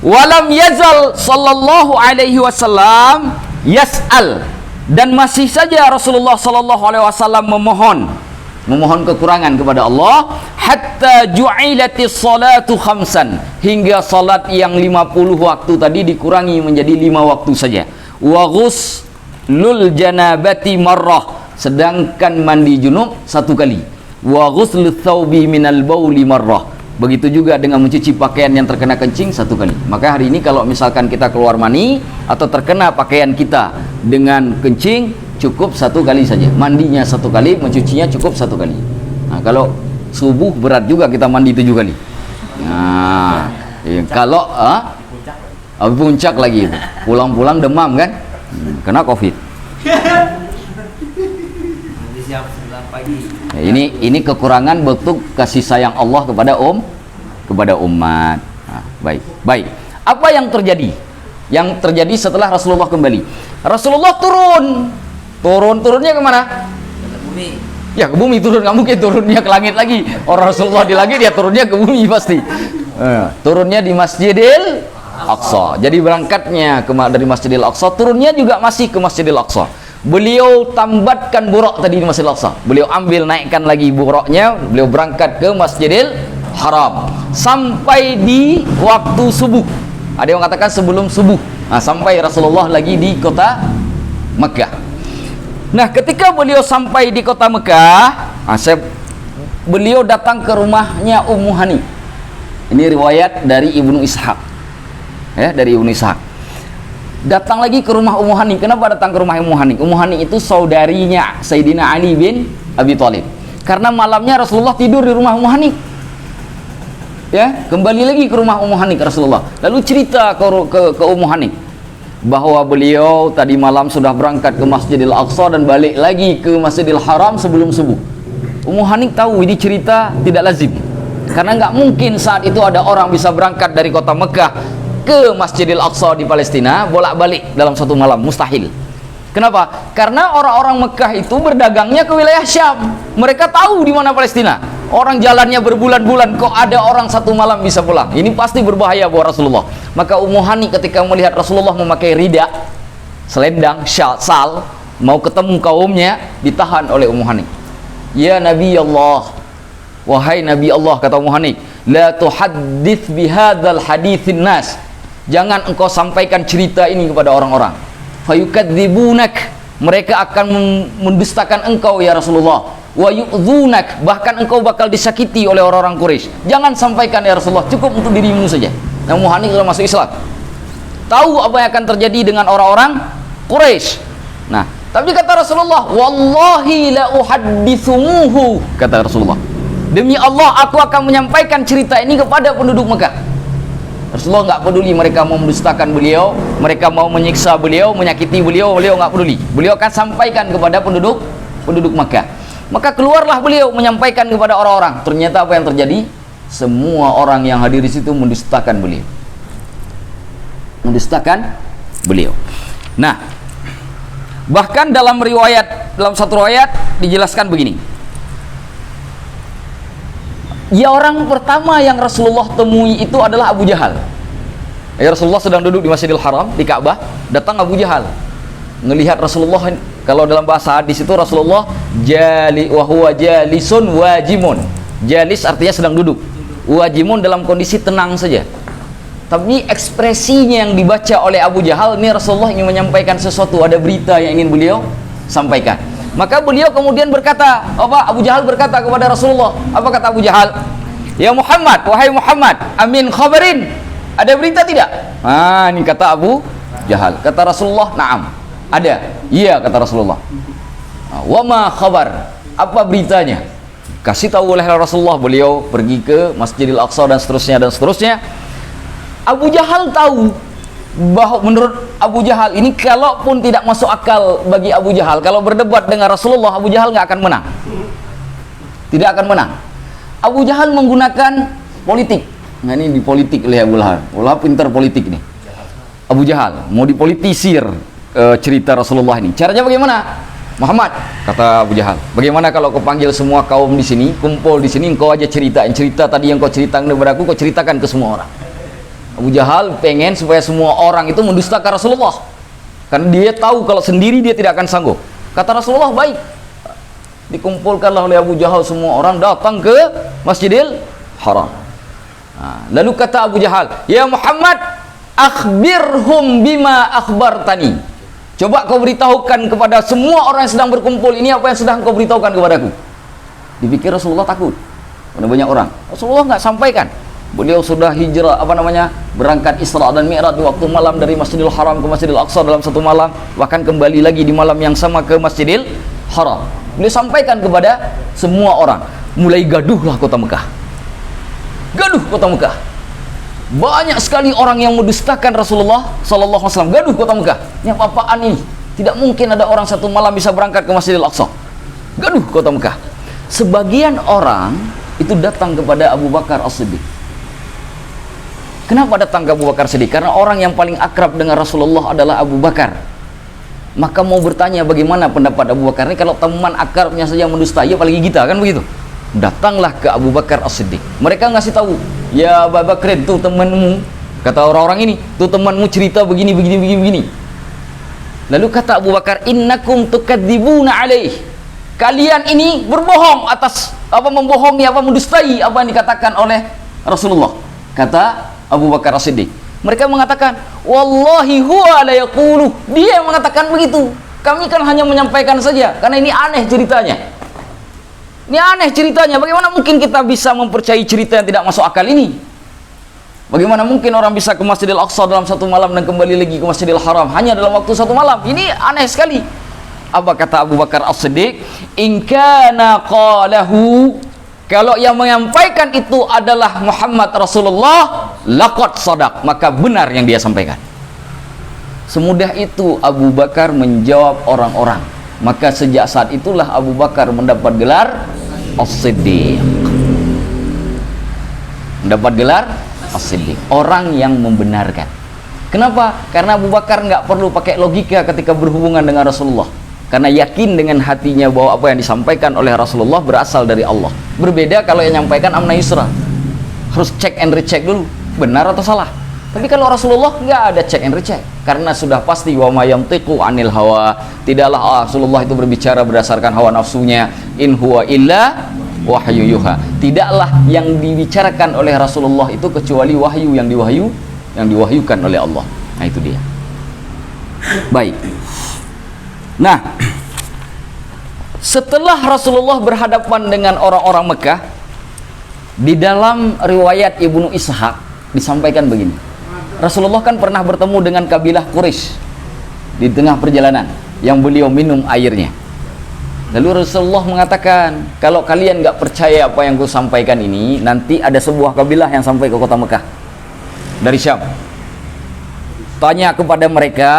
[SPEAKER 1] Walam yazal sallallahu alaihi wasallam yas'al, dan masih saja Rasulullah sallallahu alaihi wasallam memohon kekurangan kepada Allah, hatta ju'ilatis salatu khamsan, hingga salat yang 50 waktu tadi dikurangi menjadi 5 waktu saja. Wa ghuslul janabati marrah, sedangkan mandi junub 1 kali. Wa ghuslut thawbi minal bauli marrah, begitu juga dengan mencuci pakaian yang terkena kencing 1 kali. Maka hari ini kalau misalkan kita keluar mani atau terkena pakaian kita dengan kencing, cukup 1 kali saja, mandinya 1 kali, mencucinya cukup 1 kali. Nah, kalau subuh berat juga kita mandi 7 kali. Nah, kalau puncak lagi itu, pulang-pulang demam kan, kena COVID. Ya, ini kekurangan bentuk kasih sayang Allah kepada umat. Nah, baik. Apa yang terjadi? Yang terjadi setelah Rasulullah kembali. Rasulullah turunnya kemana? Ke bumi. Ya, ke bumi turun, nggak mungkin turunnya ke langit lagi. Orang Rasulullah di langit, dia turunnya ke bumi pasti. Turunnya di Masjidil Aqsa. Jadi berangkatnya dari Masjidil Aqsa, turunnya juga masih ke Masjidil Aqsa. Beliau tambatkan buraq tadi di Masjidil Aqsa. Beliau ambil, naikkan lagi buraqnya, beliau berangkat ke Masjidil Haram sampai di waktu subuh. Ada yang mengatakan sebelum subuh. Nah, sampai Rasulullah lagi di kota Mekah. Nah, ketika beliau sampai di kota Mekah, beliau datang ke rumahnya Ummu Hani. Ini riwayat dari Ibnu Ishaq. Ya, dari Ibnu Ishaq. Datang lagi ke rumah Ummu Hani. Kenapa datang ke rumah Ummu Hani? Ummu Hani itu saudarinya Sayyidina Ali bin Abi Thalib. Karena malamnya Rasulullah tidur di rumah Ummu Hani. Ya, kembali lagi ke rumah Ummu Hani ke Rasulullah. Lalu cerita ke Ummu Hani bahwa beliau tadi malam sudah berangkat ke Masjidil Aqsa dan balik lagi ke Masjidil Haram sebelum subuh. Ummu Hani tahu ini cerita tidak lazim, karena nggak mungkin saat itu ada orang bisa berangkat dari kota Mekah ke Masjidil Aqsa di Palestina bolak-balik dalam satu malam, mustahil. Kenapa? Karena orang-orang Mekah itu berdagangnya ke wilayah Syam. Mereka tahu di mana Palestina. Orang jalannya berbulan-bulan, kok ada orang satu malam bisa pulang. Ini pasti berbahaya buat Rasulullah. Maka Ummu Hani ketika melihat Rasulullah memakai rida, selendang, sal, mau ketemu kaumnya, ditahan oleh Ummu Hani. Ya Nabi Allah, wahai Nabi Allah, kata Ummu Hani, la tuhaddits bihadzal haditsin nas. jangan engkau sampaikan cerita ini kepada orang-orang. Fayukadzibunak, mereka akan mendustakan engkau ya Rasulullah. Wa yu'dzunak, bahkan engkau bakal disakiti oleh orang-orang Quraisy. Jangan sampaikan ya Rasulullah, cukup untuk dirimu saja. Nah, Muhammad sudah masuk Islam, tahu apa yang akan terjadi dengan orang-orang Quraisy. Nah, tapi kata Rasulullah, wallahi la uhadditsumuhu, kata Rasulullah, demi Allah aku akan menyampaikan cerita ini kepada penduduk Mekah. Rasulullah nggak peduli mereka mau mendustakan beliau, mereka mau menyiksa beliau, menyakiti beliau, beliau nggak peduli. Beliau akan sampaikan kepada penduduk Mekah. Maka keluarlah beliau menyampaikan kepada orang-orang. Ternyata apa yang terjadi? Semua orang yang hadir di situ mendustakan beliau. Nah, bahkan dalam satu riwayat dijelaskan begini. Ya, orang pertama yang Rasulullah temui itu adalah Abu Jahal. Ya, Rasulullah sedang duduk di Masjidil Haram, di Ka'bah, datang Abu Jahal. Ngelihat Rasulullah, kalau dalam bahasa hadis itu Rasulullah wa huwa jalisun wajimun. Jalis artinya sedang duduk. Wajimun dalam kondisi tenang saja. Tapi ekspresinya yang dibaca oleh Abu Jahal, ini Rasulullah ingin menyampaikan sesuatu, ada berita yang ingin beliau sampaikan. Maka beliau kemudian berkata, Abu Jahal berkata kepada Rasulullah, apa kata Abu Jahal? Ya Muhammad, wahai Muhammad, amin khabarin, ada berita tidak? Ini kata Abu Jahal. Kata Rasulullah, na'am, ada. Iya, kata Rasulullah. Wa ma khabar, apa beritanya? Kasih tahu oleh Rasulullah. Beliau pergi ke Masjidil Aqsa dan seterusnya. Abu Jahal tahu bahwa menurut Abu Jahal ini, kalaupun tidak masuk akal bagi Abu Jahal, kalau berdebat dengan Rasulullah, Abu Jahal nggak akan menang, tidak akan menang. Abu Jahal menggunakan politik. Nah, ini dipolitik oleh Abu Lahab. Abu Lahab pintar politik nih. Abu Jahal mau dipolitisir cerita Rasulullah ini. Caranya bagaimana? Muhammad, kata Abu Jahal, bagaimana kalau kau panggil semua kaum di sini, kumpul di sini, engkau aja ceritain cerita tadi yang kau ceritakan kepada aku, kau ceritakan ke semua orang. Abu Jahal pengen supaya semua orang itu mendustakan Rasulullah, karena dia tahu kalau sendiri dia tidak akan sanggup. Kata Rasulullah, baik. Dikumpulkanlah oleh Abu Jahal semua orang, datang ke Masjidil Haram. Lalu kata Abu Jahal, ya Muhammad, akhbirhum bima akhbartani. Coba kau beritahukan kepada semua orang yang sedang berkumpul ini apa yang sudah kau beritahukan kepadaku. Dipikir Rasulullah takut, karena banyak orang. Rasulullah nggak sampaikan. Beliau sudah hijrah, berangkat Isra dan Mi'raj di waktu malam dari Masjidil Haram ke Masjidil Aqsa dalam satu malam, bahkan kembali lagi di malam yang sama ke Masjidil Haram. Beliau sampaikan kepada semua orang. Mulai gaduhlah kota Mekah. Gaduh kota Mekah. Banyak sekali orang yang mendustakan Rasulullah sallallahu alaihi wasallam. Gaduh kota Mekah. Ini apa-apaan ini? Tidak mungkin ada orang satu malam bisa berangkat ke Masjidil Aqsa. Gaduh kota Mekah. Sebagian orang itu datang kepada Abu Bakar As-Siddiq. Kenapa datang ke Abu Bakar Siddiq? Karena orang yang paling akrab dengan Rasulullah adalah Abu Bakar. Maka mau bertanya bagaimana pendapat Abu Bakar ini kalau teman akrabnya saja mendustai, apalagi kita, kan begitu. Datanglah ke Abu Bakar As-Siddiq. Mereka ngasih tahu, ya Abu Bakar, tuh temanmu, kata orang-orang ini, tuh temanmu cerita begini. Lalu kata Abu Bakar, innakum tukadzibuna alaih. Kalian ini berbohong atas membohongi, mendustai apa yang dikatakan oleh Rasulullah. Kata Abu Bakar As-Siddiq. Mereka mengatakan, wallahi huwa la yaqulu. Dia yang mengatakan begitu. Kami kan hanya menyampaikan saja, karena ini aneh ceritanya. Ini aneh ceritanya. Bagaimana mungkin kita bisa mempercayai cerita yang tidak masuk akal ini? Bagaimana mungkin orang bisa ke Masjidil Aqsa dalam satu malam dan kembali lagi ke Masjidil Haram hanya dalam waktu satu malam? Ini aneh sekali. Apa kata Abu Bakar As-Siddiq? In kana qalahu, kalau yang menyampaikan itu adalah Muhammad Rasulullah, laqad sadaq, maka benar yang dia sampaikan. Semudah itu Abu Bakar menjawab orang-orang. Maka sejak saat itulah Abu Bakar mendapat gelar As-Siddiq. Mendapat gelar As-Siddiq, orang yang membenarkan. Kenapa? Karena Abu Bakar nggak perlu pakai logika ketika berhubungan dengan Rasulullah. Karena yakin dengan hatinya bahwa apa yang disampaikan oleh Rasulullah berasal dari Allah. Berbeda kalau yang menyampaikan amna yusra, harus check and recheck dulu, benar atau salah. Tapi kalau Rasulullah nggak ada check and recheck, karena sudah pasti wa ma yantiqu anil hawa, tidaklah Rasulullah itu berbicara berdasarkan hawa nafsunya, in huwa illa wahyu yuha. Tidaklah yang dibicarakan oleh Rasulullah itu kecuali wahyu yang yang diwahyukan oleh Allah. Nah, itu dia. Baik. Nah, setelah Rasulullah berhadapan dengan orang-orang Mekah, di dalam riwayat Ibnu Ishaq disampaikan begini. Rasulullah kan pernah bertemu dengan kabilah Quraisy di tengah perjalanan yang beliau minum airnya. Lalu Rasulullah mengatakan, kalau kalian nggak percaya apa yang ku sampaikan ini, nanti ada sebuah kabilah yang sampai ke kota Mekah dari Syam. Tanya kepada mereka,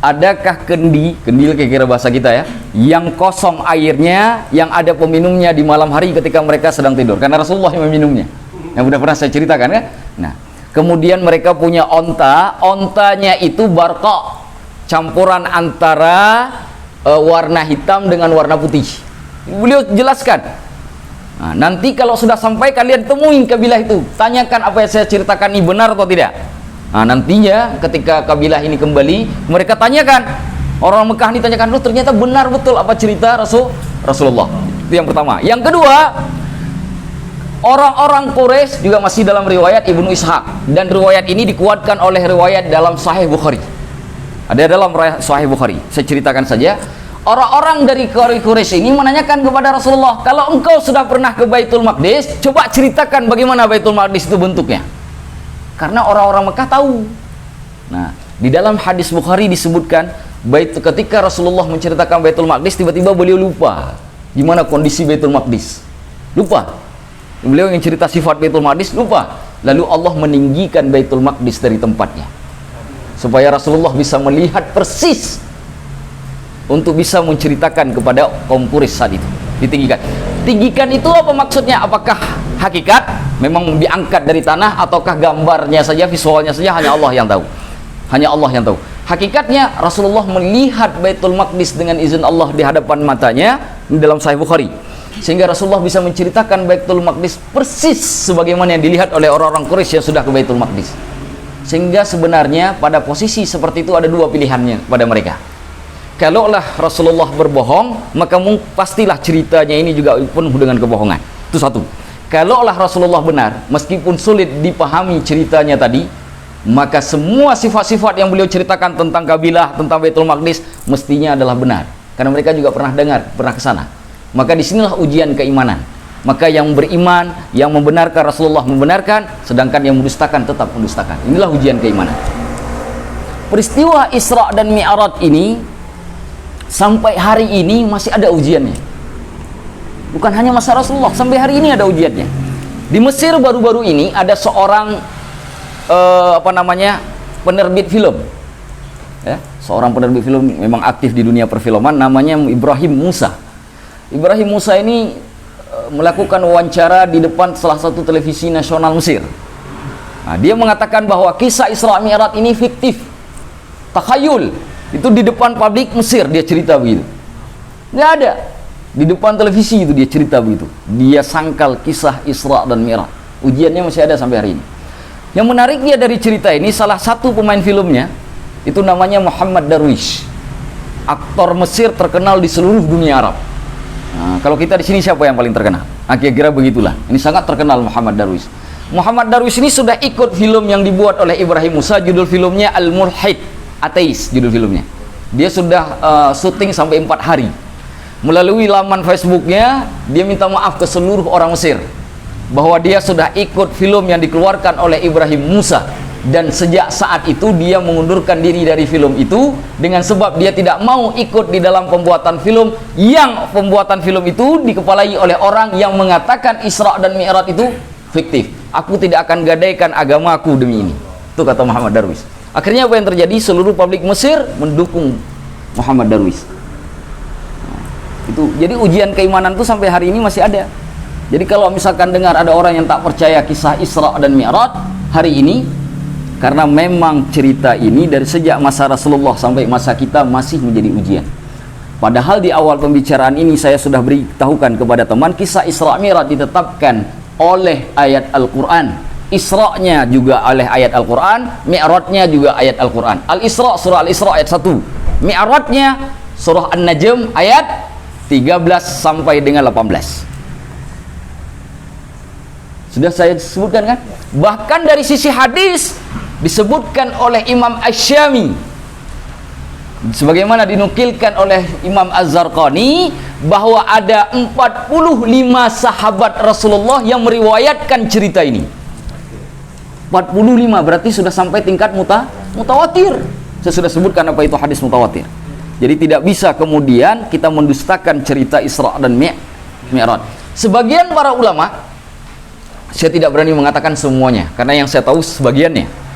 [SPEAKER 1] adakah kendil kira-kira bahasa kita ya, yang kosong airnya, yang ada peminumnya di malam hari ketika mereka sedang tidur, karena Rasulullah yang meminumnya, yang sudah pernah saya ceritakan kan. Nah, kemudian mereka punya ontanya itu barqa, campuran antara warna hitam dengan warna putih. Beliau jelaskan, nah, nanti kalau sudah sampai kalian temuin kabilah itu, tanyakan apa yang saya ceritakan ini benar atau tidak. Nah, nantinya ketika kabilah ini kembali, mereka tanyakan, orang Mekah ini tanyakan, loh ternyata benar betul apa cerita Rasulullah. Itu yang pertama. Yang kedua, orang-orang Quraisy juga masih dalam riwayat Ibnu Ishaq, dan riwayat ini dikuatkan oleh riwayat dalam Sahih Bukhari. Ada dalam Sahih Bukhari. Saya ceritakan saja. Orang-orang dari Quraisy ini menanyakan kepada Rasulullah, kalau engkau sudah pernah ke Baitul Maqdis, coba ceritakan bagaimana Baitul Maqdis itu bentuknya. Karena orang-orang Mekah tahu. Nah, di dalam hadis Bukhari disebutkan, ketika Rasulullah menceritakan Baitul Maqdis, tiba-tiba beliau lupa gimana kondisi Baitul Maqdis. Lupa. Beliau yang cerita sifat Baitul Maqdis lupa. Lalu Allah meninggikan Baitul Maqdis dari tempatnya, supaya Rasulullah bisa melihat persis untuk bisa menceritakan kepada kaum Quraisy saat itu. Ditinggikan. Tinggikan itu apa maksudnya? Apakah hakikat memang diangkat dari tanah, ataukah gambarnya saja, visualnya saja, hanya Allah yang tahu. Hanya Allah yang tahu. Hakikatnya Rasulullah melihat Baitul Maqdis dengan izin Allah di hadapan matanya di dalam Sahih Bukhari. Sehingga Rasulullah bisa menceritakan Baitul Maqdis persis sebagaimana yang dilihat oleh orang-orang Quraisy yang sudah ke Baitul Maqdis. Sehingga sebenarnya pada posisi seperti itu ada dua pilihannya pada mereka. Kalaulah Rasulullah berbohong, maka pastilah ceritanya ini juga penuh dengan kebohongan. Itu satu. Kalaulah Rasulullah benar, meskipun sulit dipahami ceritanya tadi, maka semua sifat-sifat yang beliau ceritakan tentang kabilah, tentang Baitul Maqdis, mestinya adalah benar. Karena mereka juga pernah dengar, pernah ke sana. Maka disinilah ujian keimanan. Maka yang beriman, yang membenarkan Rasulullah membenarkan, sedangkan yang mendustakan tetap mendustakan. Inilah ujian keimanan. Peristiwa Isra dan Mi'raj ini sampai hari ini masih ada ujiannya. Bukan hanya masa Rasulullah, sampai hari ini ada ujiannya. Di Mesir baru-baru ini ada seorang penerbit film. Ya, seorang penerbit film memang aktif di dunia perfilman, namanya Ibrahim Musa. Ibrahim Musa ini melakukan wawancara di depan salah satu televisi nasional Mesir. Nah, dia mengatakan bahwa kisah Isra Mi'raj ini fiktif, takhayul. Itu di depan publik Mesir dia cerita begitu. Nggak ada. Di depan televisi itu dia cerita begitu. Dia sangkal kisah Isra dan Mi'raj. Ujiannya masih ada sampai hari ini. Yang menariknya dari cerita ini, salah satu pemain filmnya itu namanya Muhammad Darwish. Aktor Mesir terkenal di seluruh dunia Arab. Nah, kalau kita di sini siapa yang paling terkenal? Kira-kira begitulah. Ini sangat terkenal Muhammad Darwish. Muhammad Darwish ini sudah ikut film yang dibuat oleh Ibrahim Musa, judul filmnya Al-Mulhid, ateis judul filmnya. Dia sudah syuting sampai 4 hari. Melalui laman Facebooknya, dia minta maaf ke seluruh orang Mesir bahwa dia sudah ikut film yang dikeluarkan oleh Ibrahim Musa, dan sejak saat itu dia mengundurkan diri dari film itu dengan sebab dia tidak mau ikut di dalam pembuatan film yang pembuatan film itu dikepalai oleh orang yang mengatakan Isra dan Mi'raj itu fiktif. Aku tidak akan gadaikan agamaku demi ini. Itu kata Muhammad Darwish. Akhirnya apa yang terjadi? Seluruh publik Mesir mendukung Muhammad Darwish. Nah, itu jadi ujian keimanan itu sampai hari ini masih ada. Jadi kalau misalkan dengar ada orang yang tak percaya kisah Isra dan Mi'raj hari ini, karena memang cerita ini dari sejak masa Rasulullah sampai masa kita masih menjadi ujian. Padahal di awal pembicaraan ini saya sudah beritahukan kepada teman, kisah Isra Mi'raj ditetapkan oleh ayat Al-Quran. Isra-nya juga oleh ayat Al-Quran, Mi'rajnya juga ayat Al-Quran. Al-Isra, surah Al-Isra ayat 1. Mi'rajnya surah An-Najm ayat 13 sampai dengan 18. Sudah saya sebutkan kan? Bahkan dari sisi hadis, disebutkan oleh Imam Asy-Syami sebagaimana dinukilkan oleh Imam Az-Zarqani bahwa ada 45 sahabat Rasulullah yang meriwayatkan cerita ini. 45 berarti sudah sampai tingkat mutawatir. Saya sudah sebutkan apa itu hadis mutawatir. Jadi tidak bisa kemudian kita mendustakan cerita Isra dan Mi'raj. Sebagian para ulama, saya tidak berani mengatakan semuanya karena yang saya tahu sebagiannya.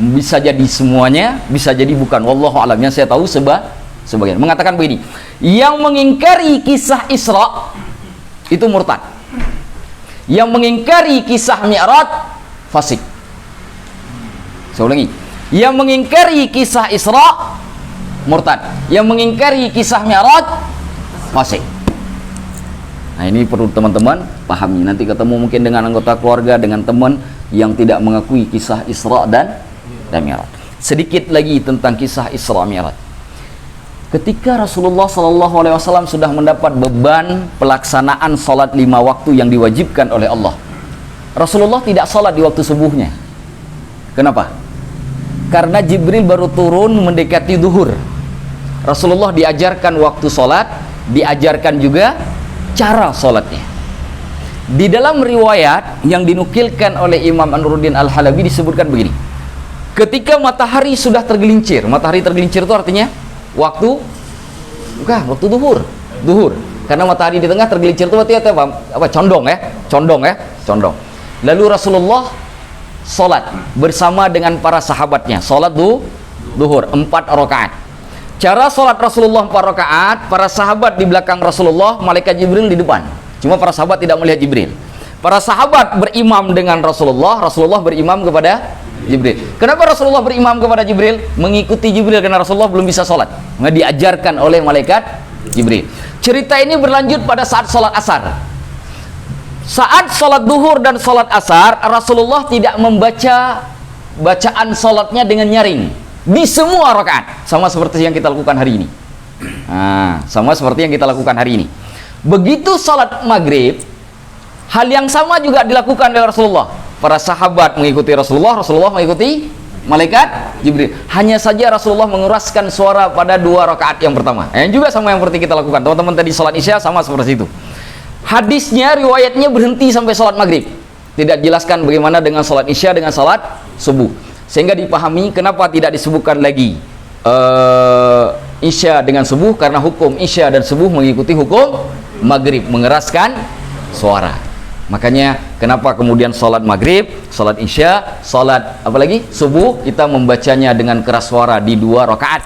[SPEAKER 1] Bisa jadi semuanya, bisa jadi bukan. Wallahu a'lam. Yang saya tahu sebagian mengatakan begini, yang mengingkari kisah Isra itu murtad, yang mengingkari kisah Mi'raj fasik. Saya ulangi, yang mengingkari kisah Isra murtad, yang mengingkari kisah Mi'raj fasik. Nah, ini perlu teman-teman pahami. Nanti ketemu mungkin dengan anggota keluarga, dengan teman yang tidak mengakui kisah Isra dan Mi'raj. Sedikit lagi tentang kisah Isra Mi'raj. Ketika Rasulullah SAW sudah mendapat beban pelaksanaan salat 5 waktu yang diwajibkan oleh Allah, Rasulullah tidak salat di waktu subuhnya. Kenapa? Karena Jibril baru turun mendekati zuhur. Rasulullah diajarkan waktu salat, diajarkan juga cara salatnya. Di dalam riwayat yang dinukilkan oleh Imam An-Nuruddin Al-Halabi disebutkan begini, ketika matahari sudah tergelincir, matahari tergelincir itu artinya waktu zuhur. Karena matahari di tengah tergelincir itu berarti apa? Condong. Lalu Rasulullah salat bersama dengan para sahabatnya, salat zuhur 4 rakaat. Cara salat Rasulullah 4 rakaat, para sahabat di belakang Rasulullah, malaikat Jibril di depan. Cuma para sahabat tidak melihat Jibril. Para sahabat berimam dengan Rasulullah, Rasulullah berimam kepada Jibril. Kenapa Rasulullah berimam kepada Jibril? Mengikuti Jibril karena Rasulullah belum bisa sholat. Diajarkan oleh malaikat Jibril. Cerita ini berlanjut pada saat sholat asar. Saat sholat duhur dan sholat asar, Rasulullah tidak membaca bacaan sholatnya dengan nyaring di semua rakaat, sama seperti yang kita lakukan hari ini. Sama seperti yang kita lakukan hari ini. Begitu sholat maghrib, hal yang sama juga dilakukan oleh Rasulullah. Para sahabat mengikuti Rasulullah, Rasulullah mengikuti malaikat Jibril. Hanya saja Rasulullah menguraskan suara pada 2 rakaat yang pertama. Yang juga sama yang seperti kita lakukan. Teman-teman tadi sholat Isya sama seperti itu. Hadisnya, riwayatnya berhenti sampai sholat maghrib. Tidak jelaskan bagaimana dengan sholat Isya, dengan sholat subuh. Sehingga dipahami kenapa tidak disebutkan lagi Isya dengan subuh, karena hukum Isya dan subuh mengikuti hukum maghrib, mengeraskan suara. Makanya kenapa kemudian sholat maghrib, sholat isya, sholat apalagi subuh kita membacanya dengan keras suara di 2 rakaat,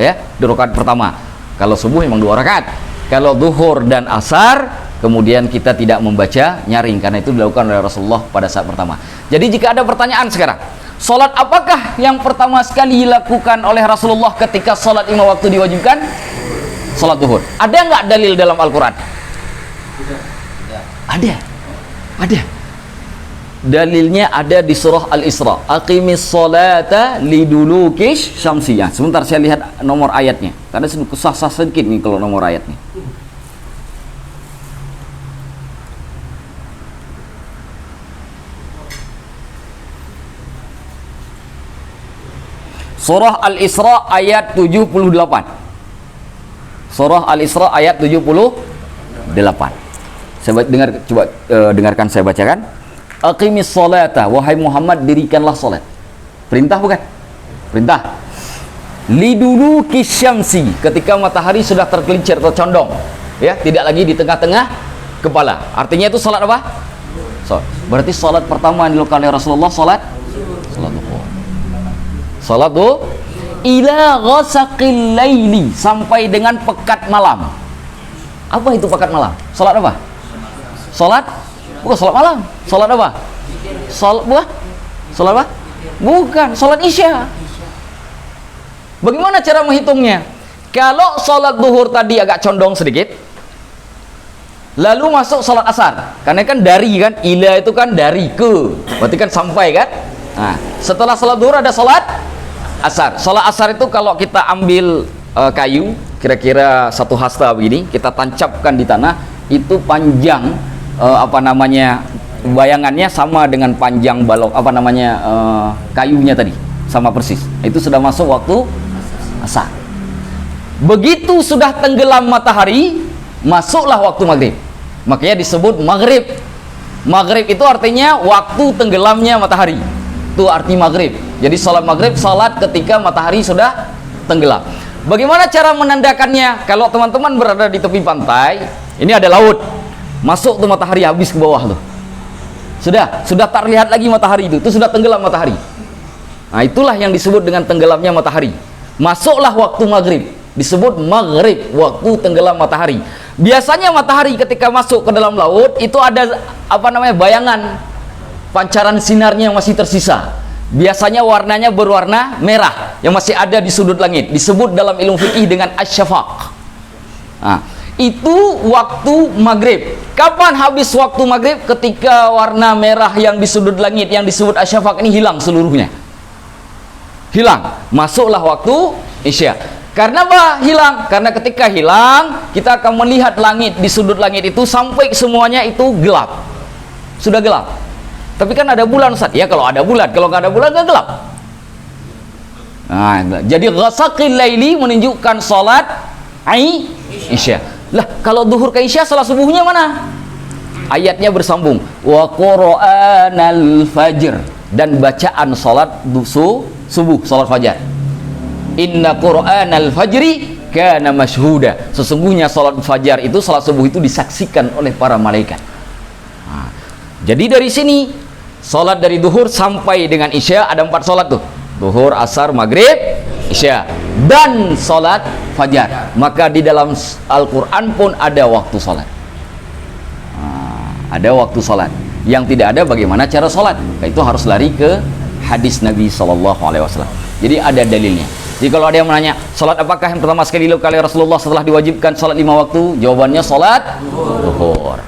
[SPEAKER 1] ya, 2 rakaat pertama. Kalau subuh memang 2 rakaat. Kalau zuhur dan asar kemudian kita tidak membaca nyaring karena itu dilakukan oleh Rasulullah pada saat pertama. Jadi jika ada pertanyaan sekarang, sholat apakah yang pertama sekali dilakukan oleh Rasulullah ketika sholat 5 waktu diwajibkan? Sholat zuhur. Ada nggak dalil dalam Al-Quran? Ada. Dalilnya ada di surah Al-Isra. Aqimis sholata lidulukish syamsiyah. Sebentar saya lihat nomor ayatnya, karena susah sedikit nih kalau nomor ayatnya. Surah Al-Isra ayat 78. Surah Al-Isra ayat 78. Coba dengarkan saya bacakan. Aqimis sholata, wahai Muhammad, dirikanlah salat. Perintah bukan? Perintah. Liduluki syamsi, ketika matahari sudah tergelincir atau condong, ya, tidak lagi di tengah-tengah kepala. Artinya itu salat apa? Berarti salat pertama yang dilakukan oleh Rasulullah salat duhur. Salat duhur ila ghasaqil laili, sampai dengan pekat malam. Apa itu pekat malam? Salat apa? Bukan salat malam. Salat apa? Salat apa? Bukan, salat Isya. Bagaimana cara menghitungnya? Kalau salat duhur tadi agak condong sedikit, lalu masuk salat asar. Karena kan dari kan, ila itu kan dari ke. Berarti kan sampai kan? Nah, setelah salat duhur ada salat asar. Salat asar itu kalau kita ambil kayu kira-kira 1 hasta begini, kita tancapkan di tanah, itu panjang bayangannya sama dengan panjang balok kayunya tadi, sama persis. Itu sudah masuk waktu asar. Begitu sudah tenggelam matahari, masuklah waktu maghrib. Makanya disebut maghrib. Maghrib itu artinya waktu tenggelamnya matahari. Itu arti maghrib. Jadi salat maghrib salat ketika matahari sudah tenggelam. Bagaimana cara menandakannya? Kalau teman-teman berada di tepi pantai, ini ada laut, masuk tuh matahari habis ke bawah tuh. Sudah tak lihat lagi matahari itu sudah tenggelam matahari. Nah, itulah yang disebut dengan tenggelamnya matahari. Masuklah waktu maghrib, disebut maghrib, waktu tenggelam matahari. Biasanya matahari ketika masuk ke dalam laut itu ada bayangan pancaran sinarnya yang masih tersisa. Biasanya warnanya berwarna merah yang masih ada di sudut langit. Disebut dalam ilmu fikih dengan asyafaq. Nah, itu waktu maghrib. Kapan habis waktu maghrib? Ketika warna merah yang di sudut langit yang disebut asyafaq ini hilang seluruhnya. Hilang. Masuklah waktu isya. Karena apa hilang? Karena ketika hilang, kita akan melihat langit di sudut langit itu sampai semuanya itu gelap. Sudah gelap. Tapi kan ada bulan, Ustaz. Ya kalau ada bulan, kalau nggak ada bulan nggak gelap. Nah, jadi ghasaqil laili menunjukkan salat isya. Lah, kalau duhur ke isya salat subuhnya mana? Ayatnya bersambung. Wa qur'anal fajr, dan bacaan salat subuh, salat fajar. Inna qur'anal fajri kana mashhuda. Sesungguhnya salat fajar itu, salat subuh itu disaksikan oleh para malaikat. Nah, jadi dari sini salat dari duhur sampai dengan isya ada 4 salat tuh. Duhur, asar, maghrib, isya, dan salat fajar. Maka di dalam Al-Quran pun ada waktu salat. Ada waktu salat. Yang tidak ada bagaimana cara salat? Itu harus lari ke hadis Nabi SAW. Jadi ada dalilnya. Jadi kalau ada yang menanya, salat apakah yang pertama sekali dilakukan oleh Rasulullah setelah diwajibkan salat 5 waktu? Jawabannya salat duhur.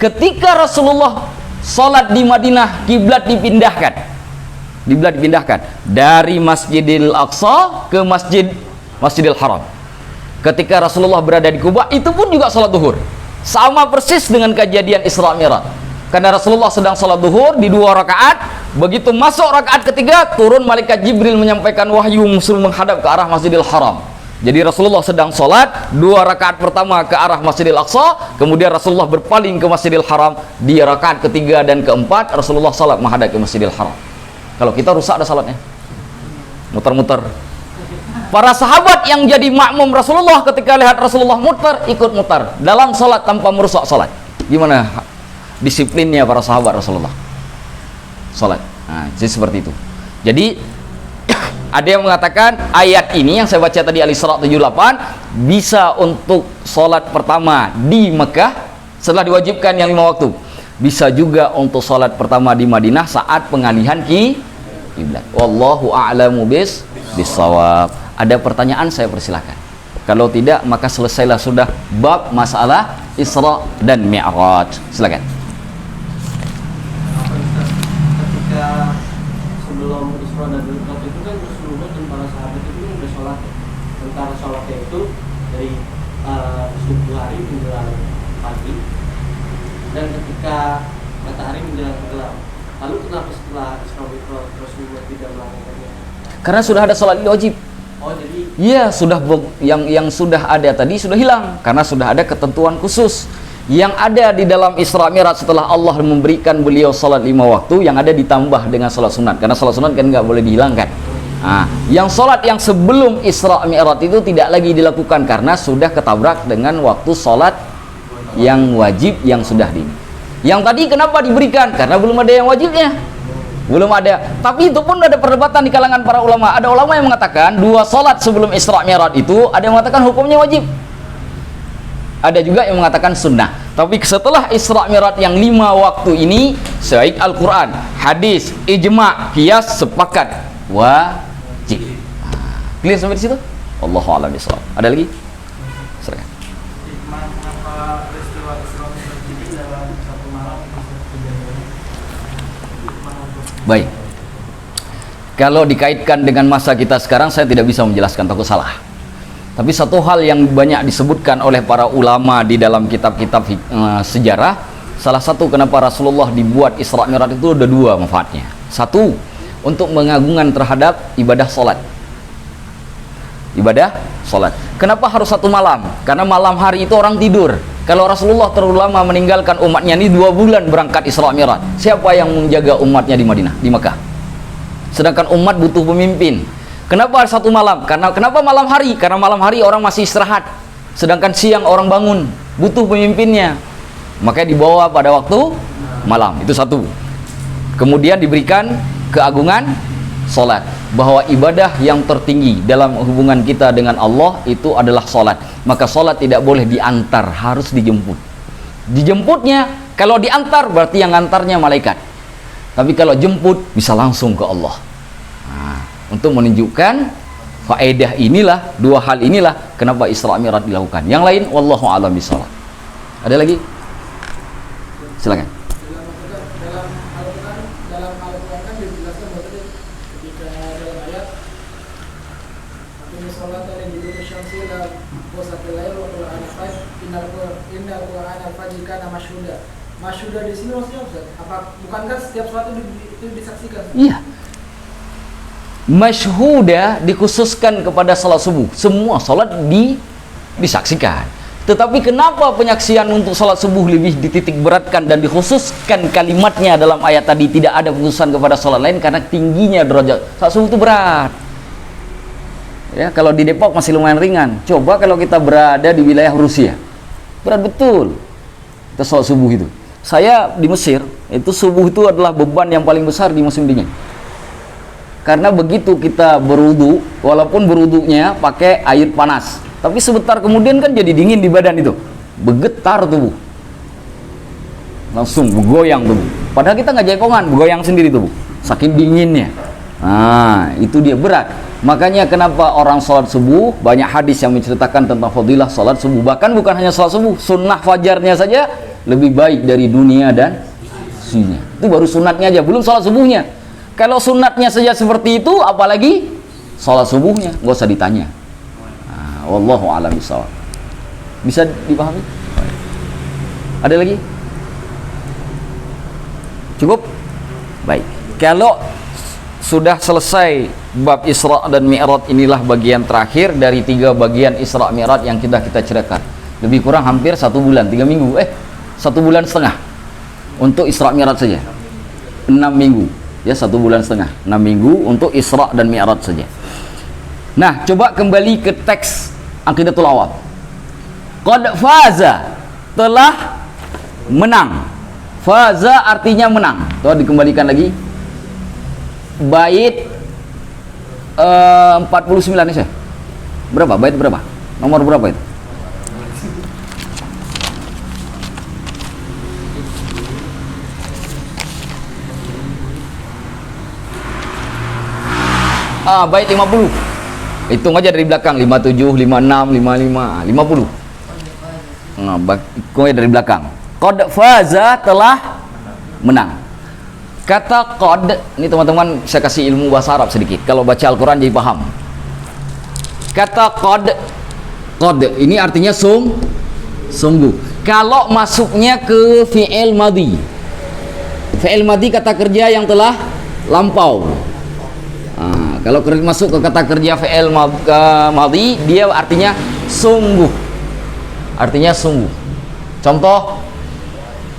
[SPEAKER 1] Ketika Rasulullah salat di Madinah, kiblat dipindahkan dari Masjidil Aqsa ke Masjidil Haram. Ketika Rasulullah berada di Kuba, itu pun juga salat duhur. Sama persis dengan kejadian Isra Mi'raj. Karena Rasulullah sedang salat duhur di 2 rakaat, begitu masuk rakaat ketiga, turun malaikat Jibril menyampaikan wahyu musul menghadap ke arah Masjidil Haram. Jadi Rasulullah sedang sholat 2 rakaat pertama ke arah Masjidil Aqsa, kemudian Rasulullah berpaling ke Masjidil Haram. Di rakaat ketiga dan keempat Rasulullah sholat menghadap ke Masjidil Haram. Kalau kita rusak ada salatnya, muter-muter. Para sahabat yang jadi makmum Rasulullah ketika lihat Rasulullah muter, ikut muter dalam sholat tanpa merusak sholat. Gimana disiplinnya para sahabat Rasulullah sholat? Nah, jadi seperti itu. Jadi ada yang mengatakan ayat ini yang saya baca tadi Al-Isra 78 bisa untuk sholat pertama di Mekah setelah diwajibkan yang 5 waktu. Bisa juga untuk sholat pertama di Madinah saat pengalihan kiblat. Wallahu a'lamu bis-shawab. Ada pertanyaan saya persilakan. Kalau tidak maka selesailah sudah bab masalah Isra dan Mi'raj. Silakan.
[SPEAKER 3] Ketika sebelum Isra dan Mi'raj itu kan Rasulullah dan para sahabat itu udah sholat. Antara sholatnya itu dari subuh hari menjelang pagi, dan ketika matahari menjelang tenggelam. Lalu kenapa setelah Isra Mi'raj Rasulullah tidak melakukannya?
[SPEAKER 1] Karena sudah ada sholat wajib.
[SPEAKER 3] Oh, jadi
[SPEAKER 1] iya, sudah yang sudah ada tadi sudah hilang karena sudah ada ketentuan khusus. Yang ada di dalam Isra Mi'raj setelah Allah memberikan beliau salat 5 waktu, yang ada ditambah dengan salat sunat, karena salat sunat kan nggak boleh dihilangkan. Nah, yang salat yang sebelum Isra Mi'raj itu tidak lagi dilakukan karena sudah ketabrak dengan waktu salat yang wajib yang sudah di. Yang tadi kenapa diberikan? Karena belum ada yang wajibnya. Belum ada. Tapi itu pun ada perdebatan di kalangan para ulama. Ada ulama yang mengatakan 2 salat sebelum Isra Mi'raj itu ada yang mengatakan hukumnya wajib. Ada juga yang mengatakan sunnah. Tapi setelah Isra Mi'raj yang 5 waktu ini, baik Al-Quran, hadis, ijma', qiyas sepakat wajib. Clear sampai di situ? Allahu a'lam bishawab. Ada lagi? Silakan.
[SPEAKER 3] mengapa peristiwa Isra Mi'raj ini dalam satu malam bisa terjadi?
[SPEAKER 1] Baik. Kalau dikaitkan dengan masa kita sekarang saya tidak bisa menjelaskan, takut salah. Tapi satu hal yang banyak disebutkan oleh para ulama di dalam kitab-kitab sejarah, Salah satu kenapa Rasulullah dibuat Isra Mi'raj itu ada dua manfaatnya. Satu, untuk mengagungkan terhadap ibadah sholat. Ibadah sholat. Kenapa harus satu malam? Karena malam hari itu orang tidur. Kalau Rasulullah terlalu lama meninggalkan umatnya, ini 2 bulan berangkat Isra Mi'raj, siapa yang menjaga umatnya di Madinah, di Makkah? Sedangkan umat butuh pemimpin. Kenapa satu malam? Kenapa malam hari? Karena malam hari orang masih istirahat, sedangkan siang orang bangun, butuh pemimpinnya. Makanya dibawa pada waktu malam. Itu satu. Kemudian diberikan keagungan salat, bahwa ibadah yang tertinggi dalam hubungan kita dengan Allah itu adalah salat. Maka salat tidak boleh diantar, harus dijemput. Dijemputnya, kalau diantar berarti yang ngantarnya malaikat. Tapi kalau jemput bisa langsung ke Allah. Nah, untuk menunjukkan faedah inilah, dua hal inilah kenapa Isra Mi'raj dilakukan. Yang lain wallahu a'lam bishawab. Ada lagi? Silakan.
[SPEAKER 4] Dalam Al-Quran kan dijelaskan bahwa ketika dalam ayat aqimis sholata liduluki syamsi ila ghasaqil lail wa qur'an al-fajr innal qur'an al-fajr kana masyhuda. Masyhuda di sini maksudnya Ustaz? Apa bukankah setiap salat itu disaksikan?
[SPEAKER 1] Iya. Masyhuda dikhususkan kepada salat subuh. Semua salat disaksikan. Tetapi kenapa penyaksian untuk salat subuh lebih dititik beratkan dan dikhususkan kalimatnya dalam ayat tadi, tidak ada khususan kepada salat lain? Karena tingginya derajat salat subuh itu berat. Ya, kalau di Depok masih lumayan ringan. Coba kalau kita berada di wilayah Rusia, berat betul. Itu salat subuh itu. Saya di Mesir, itu subuh itu adalah beban yang paling besar di musim dingin. Karena begitu kita berwudu, walaupun berwudunya pakai air panas, tapi sebentar kemudian kan jadi dingin di badan itu, bergetar tubuh, langsung bergoyang tubuh. Padahal kita nggak jaipongan, bergoyang sendiri tubuh, saking dinginnya. Nah, itu dia berat. Makanya kenapa orang sholat subuh, banyak hadis yang menceritakan tentang fadilah sholat subuh. Bahkan bukan hanya sholat subuh, sunnah fajarnya saja lebih baik dari dunia dan isinya. Itu baru sunatnya aja, belum sholat subuhnya. Kalau sunatnya saja seperti itu, apalagi sholat subuhnya, nggak usah ditanya. Wallahu a'lam bishawab. Bisa dipahami? Ada lagi? Cukup? Baik. Kalau sudah selesai bab Isra dan Mi'raj, inilah bagian terakhir dari 3 bagian Isra Mi'raj yang kita ceritakan. Lebih kurang hampir 1 bulan, 3 minggu. 1 bulan setengah untuk Isra Mi'raj saja. 6 minggu. Ya, 1 bulan setengah. 6 minggu untuk Isra dan Mi'raj saja. Nah, coba kembali ke teks Aqidatul Awam. Qad faza, telah menang. Faza artinya menang. Tuh dikembalikan lagi. Bait 49 nih saya. Berapa? Bait berapa? Nomor berapa itu? Bait 50. Hitung aja dari belakang, 57, 56, 55, 50. Nah, hitungnya dari belakang. Qad faza, telah menang. Kata qad, ini teman-teman saya kasih ilmu bahasa Arab sedikit. Kalau baca Al-Quran jadi paham. Kata qad ini artinya sungguh. Kalau masuknya ke fi'il madhi. Fi'il madhi kata kerja yang telah lampau. Kalau masuk ke kata kerja fi'il madhi, dia artinya sungguh. Artinya sungguh. Contoh,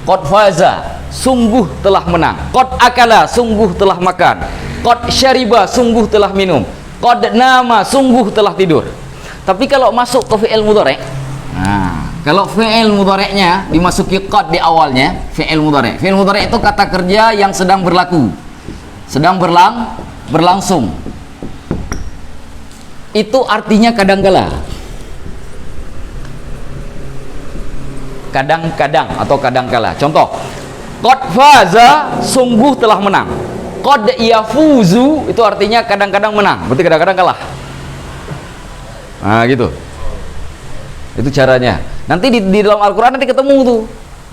[SPEAKER 1] qad faza, sungguh telah menang. Qad akala, sungguh telah makan. Qad syariba, sungguh telah minum. Qad nama, sungguh telah tidur. Tapi kalau masuk ke fi'il mudhari', kalau fi'il mudhari'nya dimasuki qad di awalnya, fi'il mudhari'. Fi'il mudhari' itu kata kerja yang sedang berlaku, sedang berlangsung. Itu artinya kadangkala. Kadang-kadang atau kadangkala. Contoh, qad faza, sungguh telah menang. Qad yafuzu, itu artinya kadang-kadang menang, berarti kadang-kadang kalah. Nah, gitu. Itu caranya. Nanti di dalam Al-Quran nanti ketemu tuh.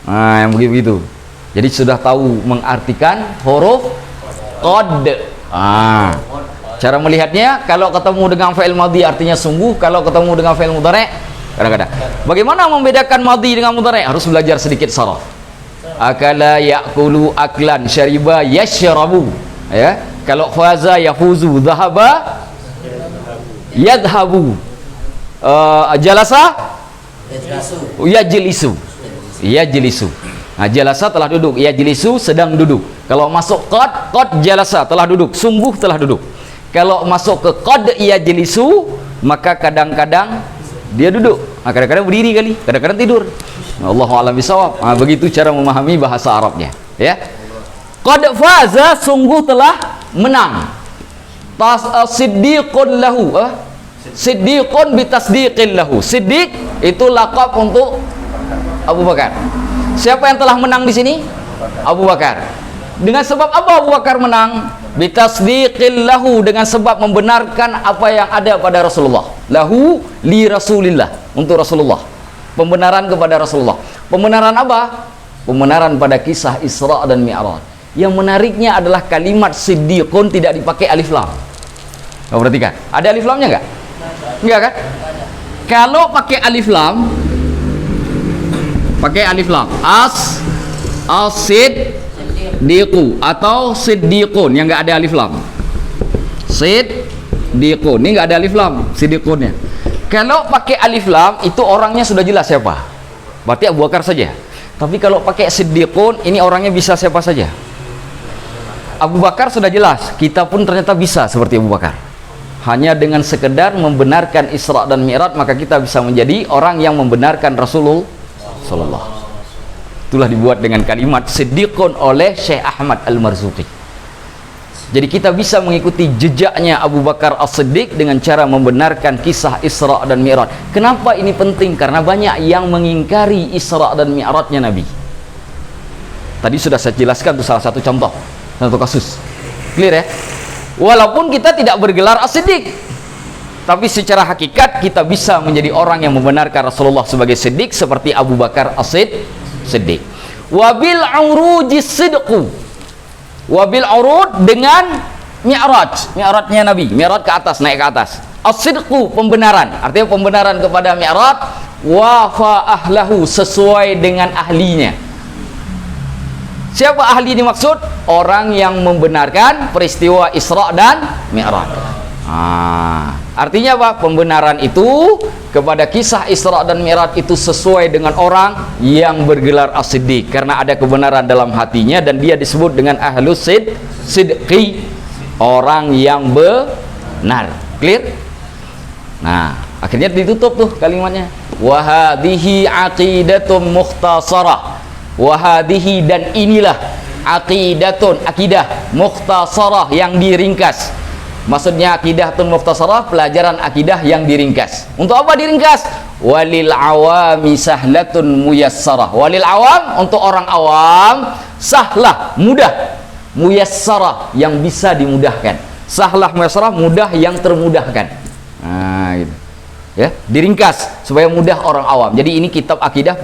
[SPEAKER 1] Nah, yang begitu. Jadi sudah tahu mengartikan huruf qad. Cara melihatnya, kalau ketemu dengan fi'il madhi artinya sungguh, kalau ketemu dengan fi'il mudhari' kadang-kadang. Bagaimana membedakan madhi dengan mudhari'? Harus belajar sedikit sharaf. akala ya'kulu aklan, syariba yashrabu. Ya, kalau faza yafuzu, dhahaba yadhabu, jalasa yajlisu. Yajlisu. Nah, jalasa telah duduk, yajlisu sedang duduk. Kalau masuk qad jalasa telah duduk, sungguh telah duduk. Kalau masuk ke qad yajlisu, maka kadang-kadang dia duduk. Nah, kadang-kadang berdiri kali, kadang-kadang tidur. Allahu a'lam bishawab. Nah, begitu cara memahami bahasa Arabnya, ya. Qad faza, sungguh telah menang. Siddiqun lahu, siddiqun bitasdiqin lahu. Siddiq itu laqab untuk Abu Bakar. Siapa yang telah menang di sini? Abu Bakar. Dengan sebab apa Abu Bakar menang? Bitasdiqil lahu, dengan sebab membenarkan apa yang ada pada Rasulullah. Lahu li Rasulillah, untuk Rasulullah. Pembenaran kepada Rasulullah. Pembenaran apa? Pembenaran pada kisah Isra dan Mi'raj. Yang menariknya adalah kalimat siddiqun tidak dipakai alif lam. Kau perhatikan, ada alif lamnya enggak? Enggak kan? Kalau pakai alif lam, pakai alif lam, as-siddiqu atau siddiqun yang enggak ada alif lam. Siddiqun, ini enggak ada alif lam, siddiqunnya. Kalau pakai alif lam itu orangnya sudah jelas siapa. Berarti Abu Bakar saja. Tapi kalau pakai siddiqun, ini orangnya bisa siapa saja. Abu Bakar sudah jelas, kita pun ternyata bisa seperti Abu Bakar. Hanya dengan sekedar membenarkan Isra dan Mi'raj, maka kita bisa menjadi orang yang membenarkan Rasulullah sallallahu. Itulah dibuat dengan kalimat siddiqun oleh Syekh Ahmad Al-Marzuqi. Jadi kita bisa mengikuti jejaknya Abu Bakar As-Siddiq dengan cara membenarkan kisah Isra dan Mi'raj. Kenapa ini penting? Karena banyak yang mengingkari Isra dan Mi'rajnya Nabi. Tadi sudah saya jelaskan, itu salah satu contoh, satu kasus. Clear ya? Walaupun kita tidak bergelar As-Siddiq, tapi secara hakikat kita bisa menjadi orang yang membenarkan Rasulullah sebagai Siddiq seperti Abu Bakar As-Siddiq. Wabil urujis sidqu, wabil urud dengan Mi'raj, Mi'rajnya Nabi, Mi'raj ke atas, naik ke atas. As-sidqu, pembenaran, artinya pembenaran kepada Mi'raj. Wafa ahlahu, sesuai dengan ahlinya. Siapa ahli dimaksud? Orang yang membenarkan peristiwa Isra dan Mi'raj. Artinya apa? Pembenaran itu kepada kisah Isra dan Mi'raj itu sesuai dengan orang yang bergelar As-Siddiq, karena ada kebenaran dalam hatinya dan dia disebut dengan ahlus sidqi, orang yang benar. Clear? Nah, akhirnya ditutup tuh kalimatnya. Wa hadhihi aqidatun mukhtasarah. Wahadihi, dan inilah aqidatun, akidah mukhtasarah yang diringkas. Maksudnya aqidatun mukhtasarah, pelajaran akidah yang diringkas. Untuk apa diringkas? Walil awami sahlatun muyassarah. Walil awam, untuk orang awam, sahlah, mudah, muyassarah, yang bisa dimudahkan. Sahlah muyassarah, mudah yang termudahkan. Nah, gitu. Ya, diringkas supaya mudah orang awam. Jadi ini kitab akidah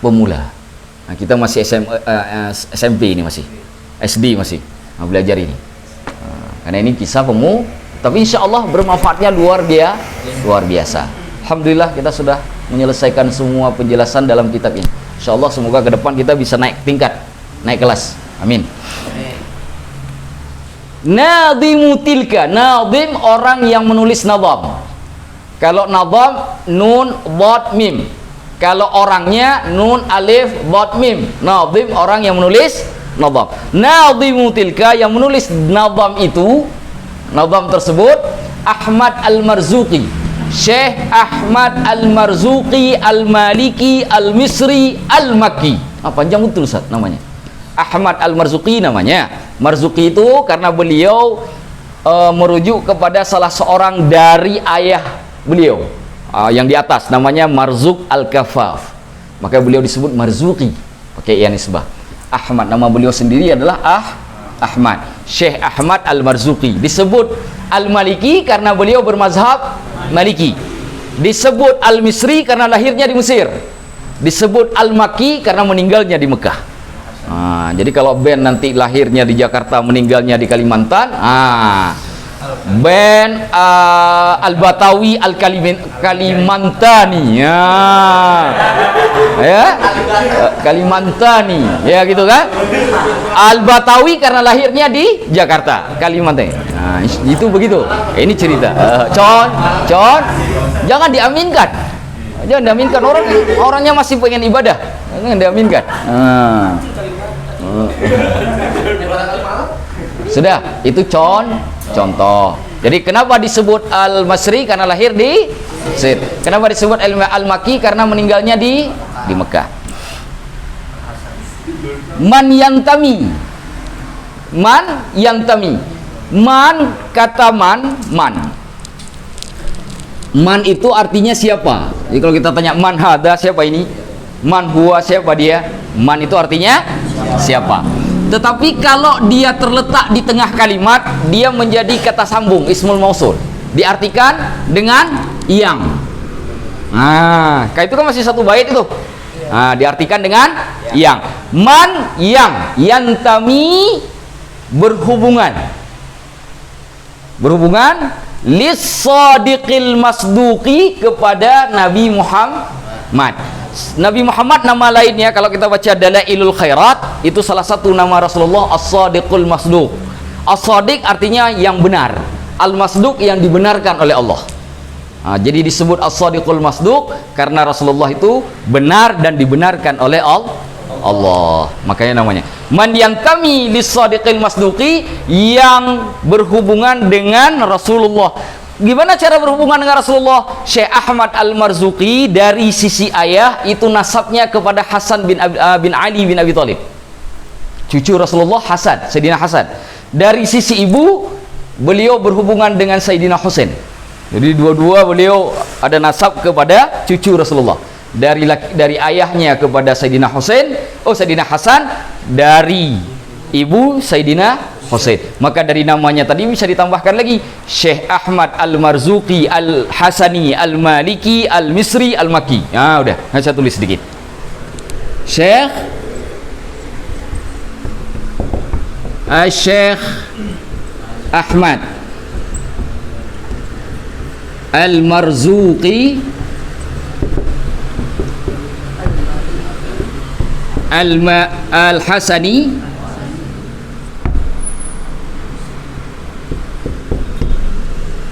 [SPEAKER 1] pemula. Nah, kita masih SMP ini, masih SD, masih belajar ini. Karena ini kisah tapi insya Allah bermanfaatnya luar biasa. Alhamdulillah kita sudah menyelesaikan semua penjelasan dalam kitab ini. Insya Allah semoga ke depan kita bisa naik tingkat, naik kelas. Amin. Nadhimu tilka, nadhim orang yang menulis nadham. Kalau nadham nun dhat mim. Kalau orangnya nun alif dhat mim. Nadhim orang yang menulis nadham. Nadhimu tilka, yang menulis nadham itu, nadham tersebut Ahmad Al-Marzuqi, Syekh Ahmad Al-Marzuqi Al-Maliki Al-Misri Al-Makki. Panjang betul Ustaz namanya. Ahmad Al-Marzuqi namanya. Marzuqi itu karena beliau merujuk kepada salah seorang dari ayah beliau. Yang di atas namanya Marzuq Al-Kafaf, maka beliau disebut Marzuqi pakai ya nisbah. Ahmad, nama beliau sendiri adalah Ahmad. Syekh Ahmad Al-Marzuqi. Disebut Al-Maliki karena beliau bermazhab Maliki. Disebut Al-Misri karena lahirnya di Mesir. Disebut Al-Makki karena meninggalnya di Mekah. Jadi kalau band nanti lahirnya di Jakarta, meninggalnya di Kalimantan, band Al-Batawi Al-Kalimantani, ya. Kalimantani, ya gitu kan. Al-Batawi karena lahirnya di Jakarta, Kalimantan. Nah, itu begitu. Ini cerita. Con, jangan diaminkan. Jangan diaminkan, orangnya masih pengen ibadah. Jangan diaminkan. Sudah, itu contoh. Jadi kenapa disebut Al-Masri? Karena lahir di Mesir. Kenapa disebut Al-Maki? Karena meninggalnya di Mekah. Man yantami. Man, kata man. Man itu artinya siapa? Jadi kalau kita tanya man hada, siapa ini? Man huwa, siapa dia? Man itu artinya siapa? Tetapi kalau dia terletak di tengah kalimat, dia menjadi kata sambung, ismul mausul. Diartikan dengan yang. Nah, kayak itu kan masih satu bait itu. Nah, diartikan dengan yang. Man yang yantami berhubungan lis-shadiqil masduqi kepada Nabi Muhammad. Nabi Muhammad nama lainnya kalau kita baca Dalailul Khairat itu salah satu nama Rasulullah As-Shadiqul Masduq. As-Shadiq artinya yang benar, Al-Masduq yang dibenarkan oleh Allah. Nah, jadi disebut As-Shadiqul Masduq karena Rasulullah itu benar dan dibenarkan oleh Allah. Makanya namanya man yantami lis-shadiqil masduqi, yang berhubungan dengan Rasulullah. Gimana cara berhubungan dengan Rasulullah? Syekh Ahmad Al-Marzuqi dari sisi ayah itu nasabnya kepada Hasan bin Ali bin Abi Thalib, cucu Rasulullah Sayyidina Hasan. Dari sisi ibu, beliau berhubungan dengan Sayyidina Husain. Jadi dua-dua beliau ada nasab kepada cucu Rasulullah. Dari ayahnya kepada Sayyidina Sayyidina Hasan, dari ibu Sayyidina Husain. Maka dari namanya tadi bisa ditambahkan lagi Syekh Ahmad Al-Marzuqi Al-Hasani Al-Maliki Al-Misri Al-Maki. Nah, udah, saya tulis sedikit. Syekh Ahmad Al-Marzuqi Al-Hasani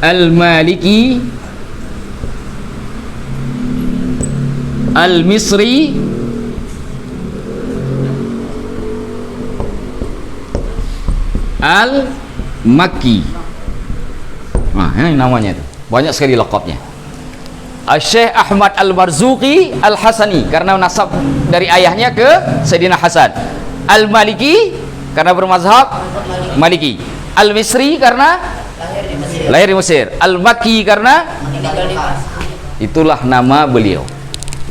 [SPEAKER 1] Al-Maliki Al-Misri Al-Makki. Nah, ini namanya itu. Banyak sekali laqabnya. Syekh Ahmad Al-Marzuqi Al-Hasani karena nasab dari ayahnya ke Sayyidina Hasan. Al-Maliki karena bermazhab Maliki. Al-Misri karena lahir di Mesir. Al-Makki karena itulah nama beliau.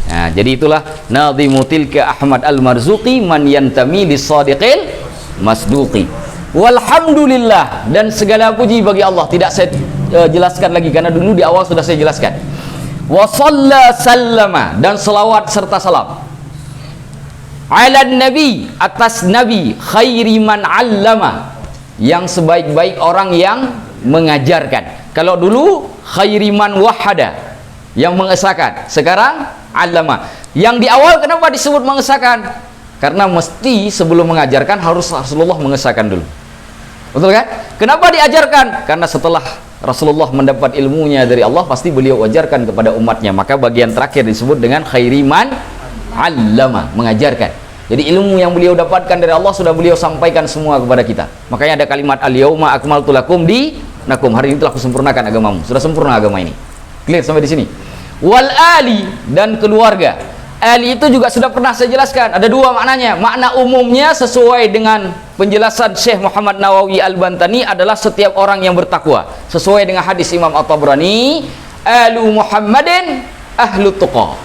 [SPEAKER 1] Nah, jadi itulah nadhimu tilka Ahmad Al-Marzuqi man yantami lis-shadiqil masduqi. Walhamdulillah, dan segala puji bagi Allah. Tidak saya jelaskan lagi karena dulu di awal sudah saya jelaskan. Wa sallama, dan selawat serta salam ala nabi, atas nabi, khairi man allama, yang sebaik-baik orang yang mengajarkan. Kalau dulu khairi man wahada, yang mengesahkan. Sekarang allama. Yang di awal kenapa disebut mengesahkan? Karena mesti sebelum mengajarkan harus Rasulullah mengesahkan dulu. Betul kan? Kenapa diajarkan? Karena setelah Rasulullah mendapat ilmunya dari Allah, pasti beliau ajarkan kepada umatnya. Maka bagian terakhir disebut dengan khairi man allama, mengajarkan. Jadi ilmu yang beliau dapatkan dari Allah sudah beliau sampaikan semua kepada kita. Makanya ada kalimat al-yauma akmaltu lakum dinakum, hari ini telah kusempurnakan agamamu. Sudah sempurna agama ini. Clear sampai di sini. Wal ali, dan keluarga. Ali itu juga sudah pernah saya jelaskan. Ada dua maknanya. Makna umumnya sesuai dengan penjelasan Syekh Muhammad Nawawi Al-Bantani adalah setiap orang yang bertakwa. Sesuai dengan hadis Imam At-Tabrani, alu Muhammadin ahlu tuqa.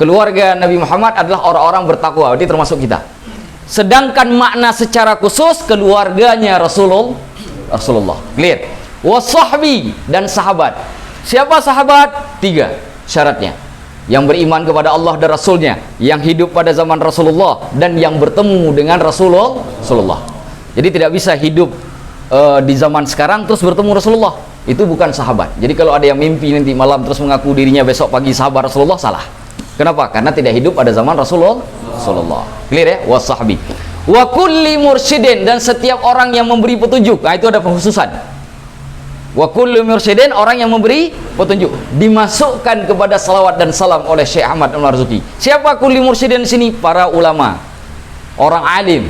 [SPEAKER 1] Keluarga Nabi Muhammad adalah orang-orang bertakwa. Jadi termasuk kita. Sedangkan makna secara khusus keluarganya Rasulullah. Clear? Wasahbi, dan sahabat. Siapa sahabat? 3 syaratnya. Yang beriman kepada Allah dan Rasulnya, yang hidup pada zaman Rasulullah, dan yang bertemu dengan Rasulullah. Jadi tidak bisa hidup di zaman sekarang terus bertemu Rasulullah. Itu bukan sahabat. Jadi kalau ada yang mimpi nanti malam terus mengaku dirinya besok pagi sahabat Rasulullah, salah. Kenapa? Karena tidak hidup pada zaman Rasulullah. Clear ya? Wasahbi. Wa kulli mursyidin, dan setiap orang yang memberi petunjuk. Nah, itu ada pengkhususan. Wa kulli mursyidin, orang yang memberi petunjuk, dimasukkan kepada salawat dan salam oleh Syekh Ahmad Al-Marzuki. Siapa kulli mursyidin di sini? Para ulama, orang alim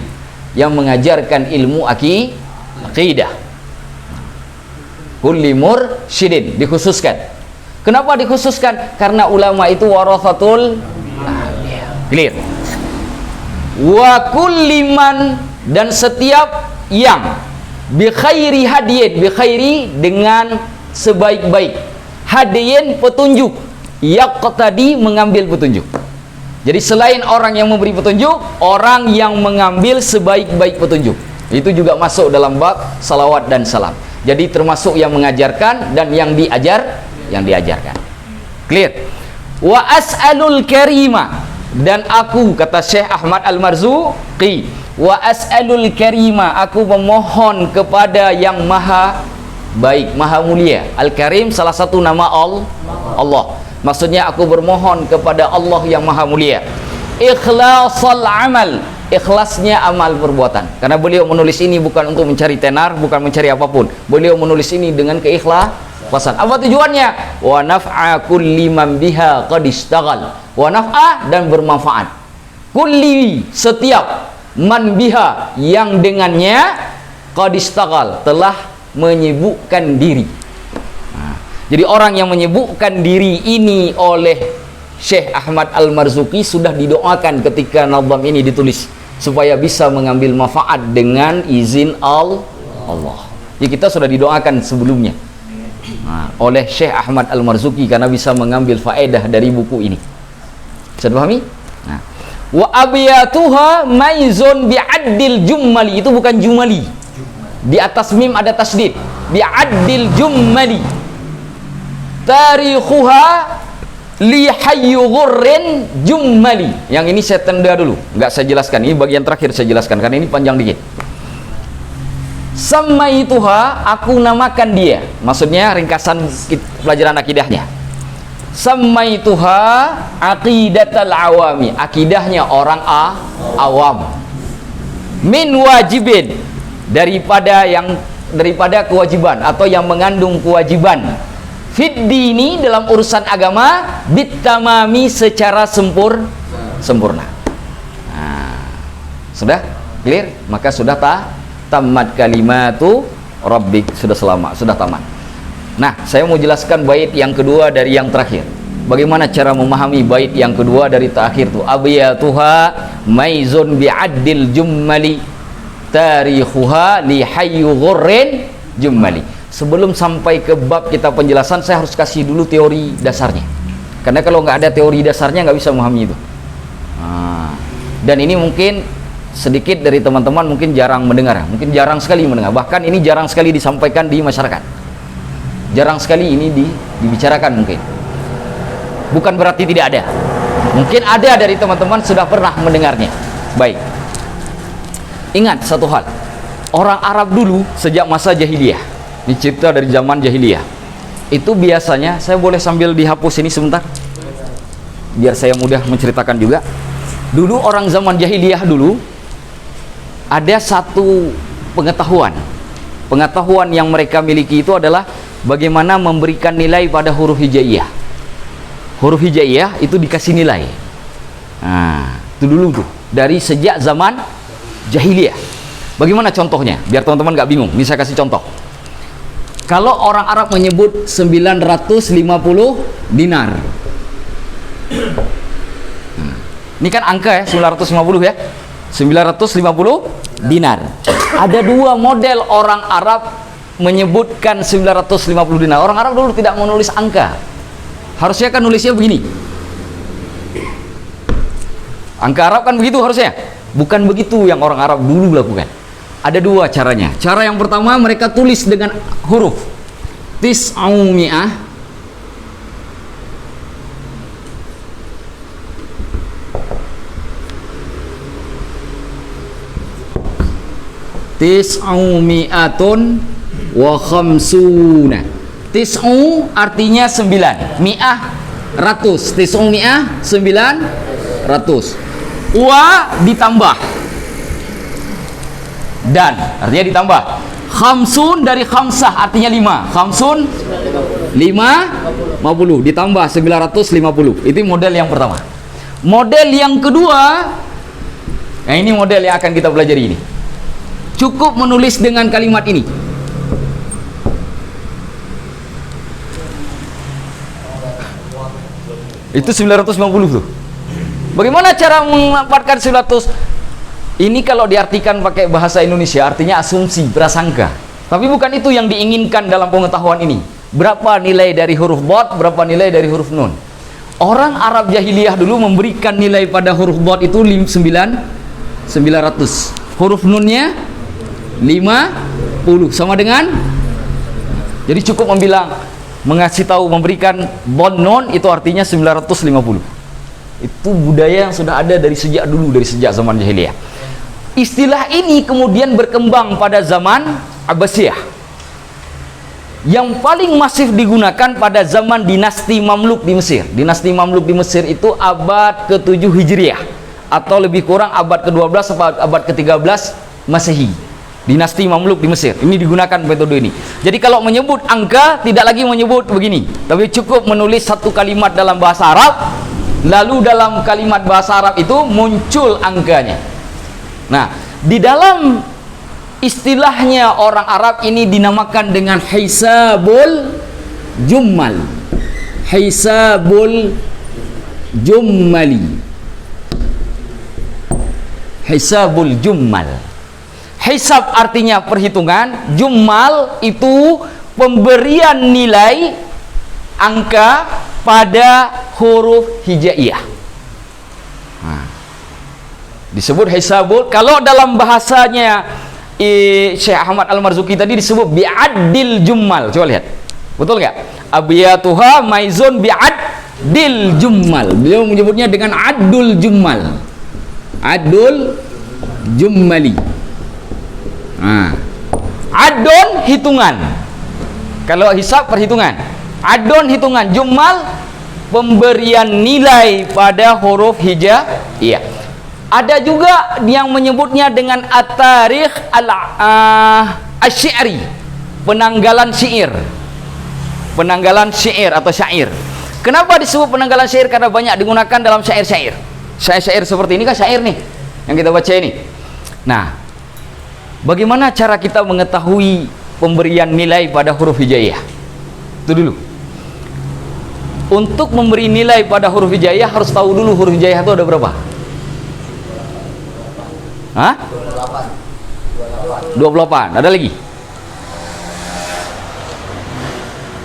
[SPEAKER 1] yang mengajarkan ilmu akidah. Kulli mursyidin dikhususkan. Kenapa dikhususkan? Karena ulama itu warathatul anbiya. Clear. Wa kulli man, dan setiap yang bi khairi hadiyin, bi khairi dengan sebaik-baik, hadiyin petunjuk, yaqtadi mengambil petunjuk. Jadi selain orang yang memberi petunjuk, orang yang mengambil sebaik-baik petunjuk, itu juga masuk dalam bab salawat dan salam. Jadi termasuk yang mengajarkan dan yang diajarkan. Clear. Wa as'alul karima, dan aku, kata Syekh Ahmad Al-Marzuki, wa as'alul karima, aku memohon kepada yang maha baik, maha mulia. Al-Karim salah satu nama Allah. Maksudnya aku bermohon kepada Allah yang maha mulia. Ikhlasul amal, ikhlasnya amal perbuatan. Karena beliau menulis ini bukan untuk mencari tenar, bukan mencari apapun. Beliau menulis ini dengan keikhlasan. Apa tujuannya? Wa naf'a kulli man biha qad istaghal. Wa naf'a, dan bermanfaat. Kulli, setiap, man biha, yang dengannya qad istaghal, telah menyibukkan diri. Jadi orang yang menyibukkan diri ini oleh Syekh Ahmad Al-Marzuki sudah didoakan ketika nazam ini ditulis, supaya bisa mengambil manfaat dengan izin Allah. Jadi kita sudah didoakan sebelumnya oleh Syekh Ahmad Al-Marzuki karena bisa mengambil faedah dari buku ini. Bisa dipahami? Wa abiyatuha maizun bi'addil jummali, itu bukan jumali. Di atas mim ada tasdid. Bi'addil jummali. Tarikhuha li hayyu ghurrin jummali. Yang ini saya tanda dulu, nggak saya jelaskan. Ini bagian terakhir saya jelaskan karena ini panjang dikit. Samaituha, aku namakan dia. Maksudnya ringkasan pelajaran akidahnya. Samaituha aqidatal awami, akidahnya orang awam. Min wajibin, daripada kewajiban atau yang mengandung kewajiban. Fiddini, dalam urusan agama, bitamami, secara sempurna. Sudah clear? Maka sudah tamat kalimatu rabbik, sudah tamat. Nah, saya mau jelaskan bait yang kedua dari yang terakhir. Bagaimana cara memahami bait yang kedua dari terakhir itu? Abiyatuha maizun bi'addil jummali tarikhuha li hayyu ghurrin jummali. Sebelum sampai ke bab kita penjelasan, saya harus kasih dulu teori dasarnya. Karena kalau nggak ada teori dasarnya nggak bisa memahami itu. Dan ini mungkin sedikit dari teman-teman mungkin jarang mendengar, mungkin jarang sekali mendengar. Bahkan ini jarang sekali disampaikan di masyarakat. Jarang sekali ini dibicarakan mungkin. Bukan berarti tidak ada. Mungkin ada dari teman-teman sudah pernah mendengarnya. Baik. Ingat satu hal. Orang Arab dulu sejak masa jahiliyah. Ini cerita dari zaman jahiliyah. Itu biasanya, saya boleh sambil dihapus ini sebentar? Biar saya mudah menceritakan juga. Dulu orang zaman jahiliyah dulu, ada satu pengetahuan yang mereka miliki itu adalah bagaimana memberikan nilai pada huruf hijaiyah. Huruf hijaiyah itu dikasih nilai. Itu dulu tuh, dari sejak zaman jahiliyah. Bagaimana contohnya? Biar teman-teman nggak bingung. Ini saya kasih contoh. Kalau orang Arab menyebut 950 dinar. Ini kan angka ya, 950 ya. 950 dinar. Ada dua model orang Arab menyebutkan 950 dinar. Orang Arab dulu tidak menulis angka. Harusnya kan nulisnya begini. Angka Arab kan begitu harusnya. Bukan begitu yang orang Arab dulu lakukan. Ada dua caranya. Cara yang pertama, mereka tulis dengan huruf tis'aumi'ah, tis'aumi'atun wa khamsuna. Tis'u artinya 9, mi'ah ratus, tis'umi'ah 900. Wa ditambah dan artinya ditambah. Khamsun dari khamsah artinya 5. Khamsun 50 ditambah 950. Itu model yang pertama. Model yang kedua, nah ini model yang akan kita pelajari ini. Cukup menulis dengan kalimat ini. Itu 950 tuh. Bagaimana cara menempatkan 900? Ini kalau diartikan pakai bahasa Indonesia artinya asumsi, prasangka. Tapi bukan itu yang diinginkan dalam pengetahuan ini. Berapa nilai dari huruf dhad, berapa nilai dari huruf nun. Orang Arab jahiliyah dulu memberikan nilai pada huruf dhad itu 900. Huruf nunnya 50 sama dengan, jadi cukup mengasih tahu, memberikan dhad nun itu artinya 950. Itu budaya yang sudah ada dari sejak dulu, dari sejak zaman jahiliyah. Istilah ini kemudian berkembang pada zaman Abbasiyah. Yang paling masif digunakan pada zaman dinasti Mamluk di Mesir. Dinasti Mamluk di Mesir itu abad ke-7 Hijriah atau lebih kurang abad ke-12 atau abad ke-13 Masehi. Dinasti Mamluk di Mesir. Ini digunakan metode ini. Jadi kalau menyebut angka tidak lagi menyebut begini, tapi cukup menulis satu kalimat dalam bahasa Arab, lalu dalam kalimat bahasa Arab itu muncul angkanya. Nah, di dalam istilahnya orang Arab ini dinamakan dengan hisabul jummal. Hisabul jummali. Hisabul jummal. Hisab artinya perhitungan, jummal itu pemberian nilai angka pada huruf hijaiyah. Disebut hisabul. Kalau dalam bahasanya Syekh Ahmad Al-Marzuki tadi disebut bi'addil jummal. Coba lihat, betul nggak? Abiyatuha maizun bi'addil jummal. Beliau menyebutnya dengan addul jummal. Addul jummali. Addon hitungan. Kalau hisab perhitungan, addon hitungan, jummal pemberian nilai pada huruf hijaiyah. Ada juga yang menyebutnya dengan at-tarikh al-syi'ri, penanggalan syair. Penanggalan syair atau syair. Kenapa disebut penanggalan syair? Karena banyak digunakan dalam syair-syair. Syair-syair seperti ini kan syair nih yang kita baca ini. Nah, bagaimana cara kita mengetahui pemberian nilai pada huruf hijaiyah? Itu dulu. Untuk memberi nilai pada huruf hijaiyah harus tahu dulu huruf hijaiyah itu ada berapa? 28. Ada lagi?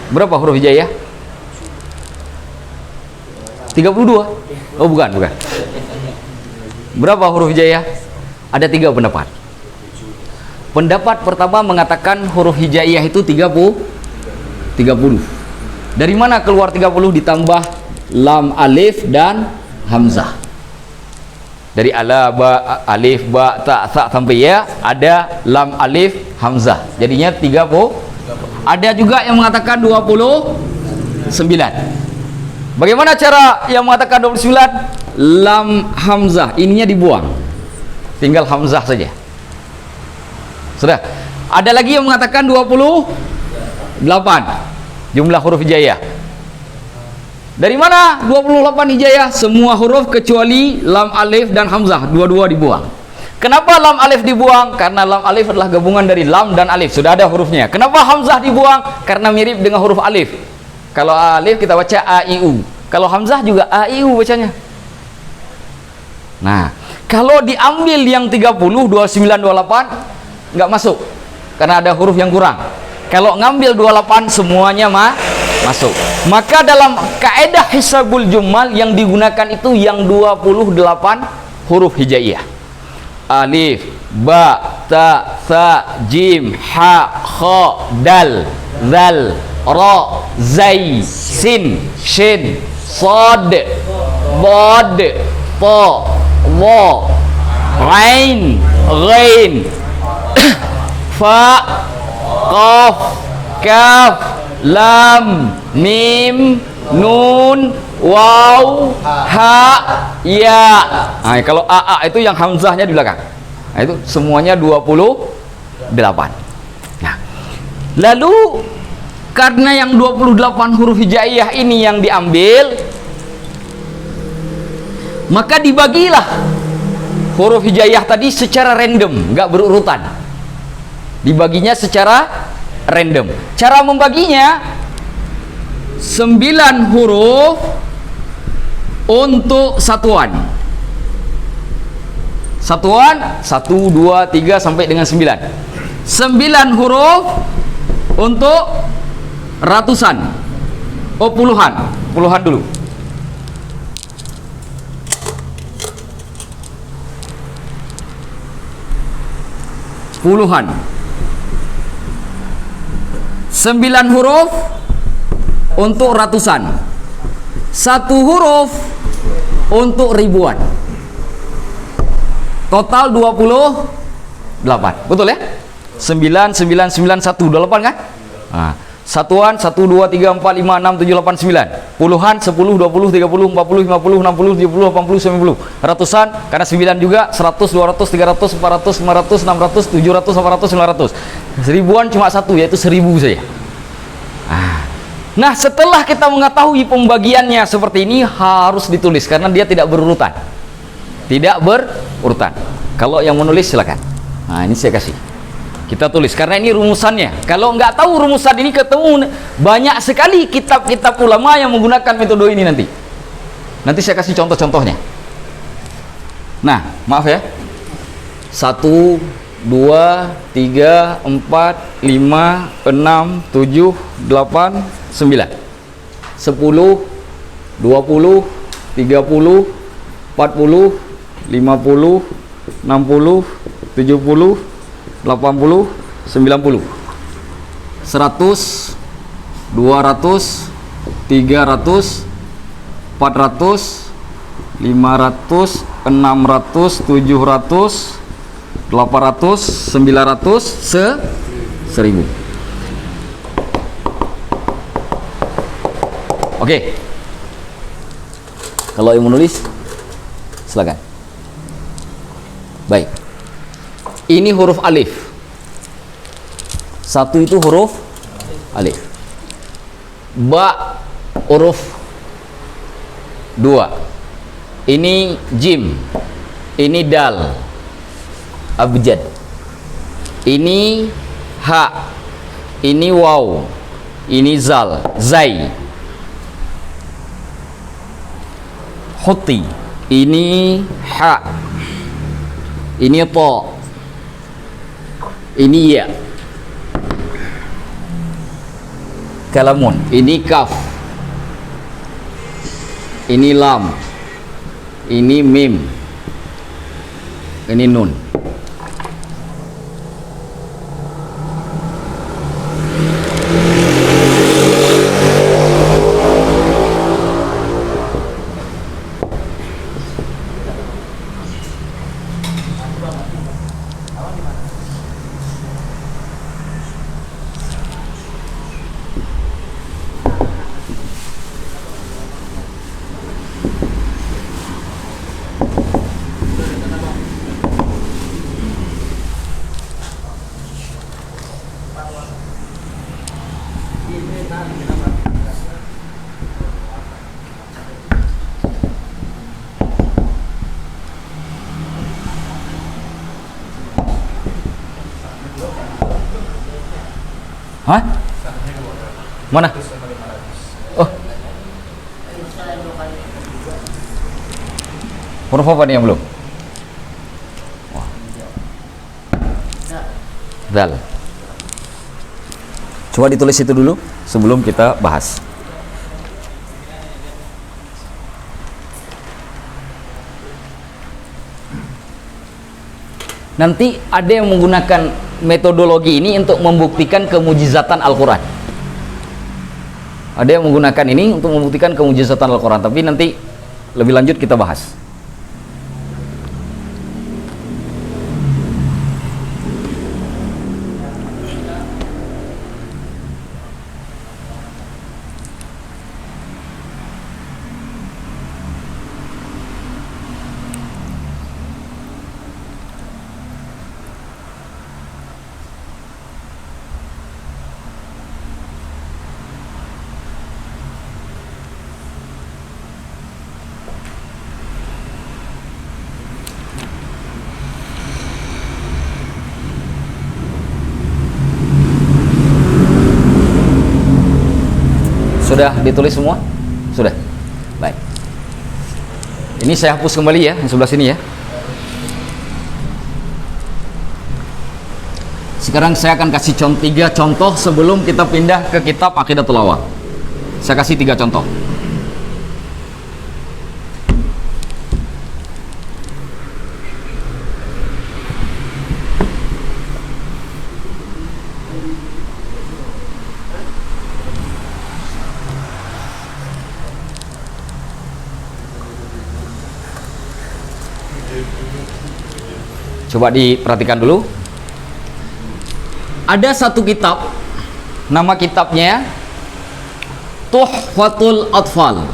[SPEAKER 1] Berapa huruf hijaiyah? 32. Oh bukan. Berapa huruf hijaiyah? Ada 3 pendapat. Pendapat pertama mengatakan huruf hijaiyah itu 30. Dari mana keluar 30 ditambah lam, alif dan hamzah? Dari alif, ba, ta, sa sampai ya ada lam, alif, hamzah. Jadinya 30. Ada juga yang mengatakan 29. Bagaimana cara yang mengatakan 29? Lam, hamzah ininya dibuang. Tinggal hamzah saja. Sudah. Ada lagi yang mengatakan 28 jumlah huruf hijaiyah. Dari mana 28 hijaiyah? Semua huruf kecuali lam, alif dan hamzah, dua-dua dibuang. Kenapa lam, alif dibuang? Karena lam, alif adalah gabungan dari lam dan alif, sudah ada hurufnya. Kenapa hamzah dibuang? Karena mirip dengan huruf alif. Kalau alif kita baca a, i, u. Kalau hamzah juga a, i, u bacanya. Nah, kalau diambil yang 30, 29, 28 nggak masuk karena ada huruf yang kurang. Kalau ngambil 28 semuanya masuk. Maka dalam kaidah hisabul jummal yang digunakan itu yang 28 huruf hijaiyah. Alif, ba, ta, sa, jim, ha, kha, dal, zal, ra, zai, sin, shin, sad, bod, ta, wa, ain, ghain, fa, qaf, kaf, lam, mim, nun, waw, ha, ya. Nah, kalau a itu yang hamzahnya di belakang. Nah, itu semuanya 28. Nah, lalu karena yang 28 huruf hijaiyah ini yang diambil, maka dibagilah huruf hijaiyah tadi secara random, nggak berurutan. Dibaginya secara random. Cara membaginya 9 huruf untuk satuan. Satuan 1, 2, 3 sampai dengan 9. 9 huruf untuk ratusan. Oh, puluhan. Puluhan dulu. Puluhan. 9 huruf untuk ratusan. 1 huruf untuk ribuan. Total 28. Betul ya? 9, 9, 9, 1, 28 kan? Nah, satuan 1, 2, 3, 4, 5, 6, 7, 8, 9. Puluhan 10, 20, 30, 40, 50, 60, 70, 80, 90. Ratusan karena 9 juga 100, 200, 300, 400, 500, 600, 700, 800, 900. Seribuan cuma satu, yaitu 1000 saja. Nah, setelah kita mengetahui pembagiannya seperti ini, harus ditulis karena dia tidak berurutan. Tidak berurutan. Kalau yang menulis silakan. Nah, ini saya kasih. Kita tulis karena ini rumusannya. Kalau nggak tahu rumusan ini, ketemu banyak sekali kitab-kitab ulama yang menggunakan metode ini nanti. Nanti saya kasih contoh-contohnya. Nah, maaf ya. 1, 2, 3, 4, 5, 6, 7, 8, 9, 10, 20, 30, 40, 50, 60, 70, 80, 90, 100, 200, 300, 400, 500, 600, 700, 800, 900, 1000. Oke. Kalau yang menulis silakan. Baik. Ini huruf alif. 1 itu huruf alif. Ba huruf 2. Ini jim. Ini dal. Abjad. Ini ha. Ini waw. Ini zal. Zai. Huti. Ini ha. Ini ta. Ini ya. Kalamun. Ini kaf. Ini lam. Ini mim. Ini nun. Hah? Mana? Oh. Huruf apa nih yang belum? Wah. Dal. Coba ditulis itu dulu sebelum kita bahas. Nanti ada yang menggunakan metodologi ini untuk membuktikan kemujizatan Al-Quran. Ada yang menggunakan ini untuk membuktikan kemujizatan Al-Quran, tapi nanti lebih lanjut kita bahas. Sudah ditulis semua? Sudah? Baik. Ini saya hapus kembali ya, yang sebelah sini ya. Sekarang saya akan kasih 3 contoh sebelum kita pindah ke kitab Aqidatul Awam. Saya kasih 3 contoh. Coba diperhatikan dulu. Ada satu kitab, nama kitabnya Tuhfatul Atfal.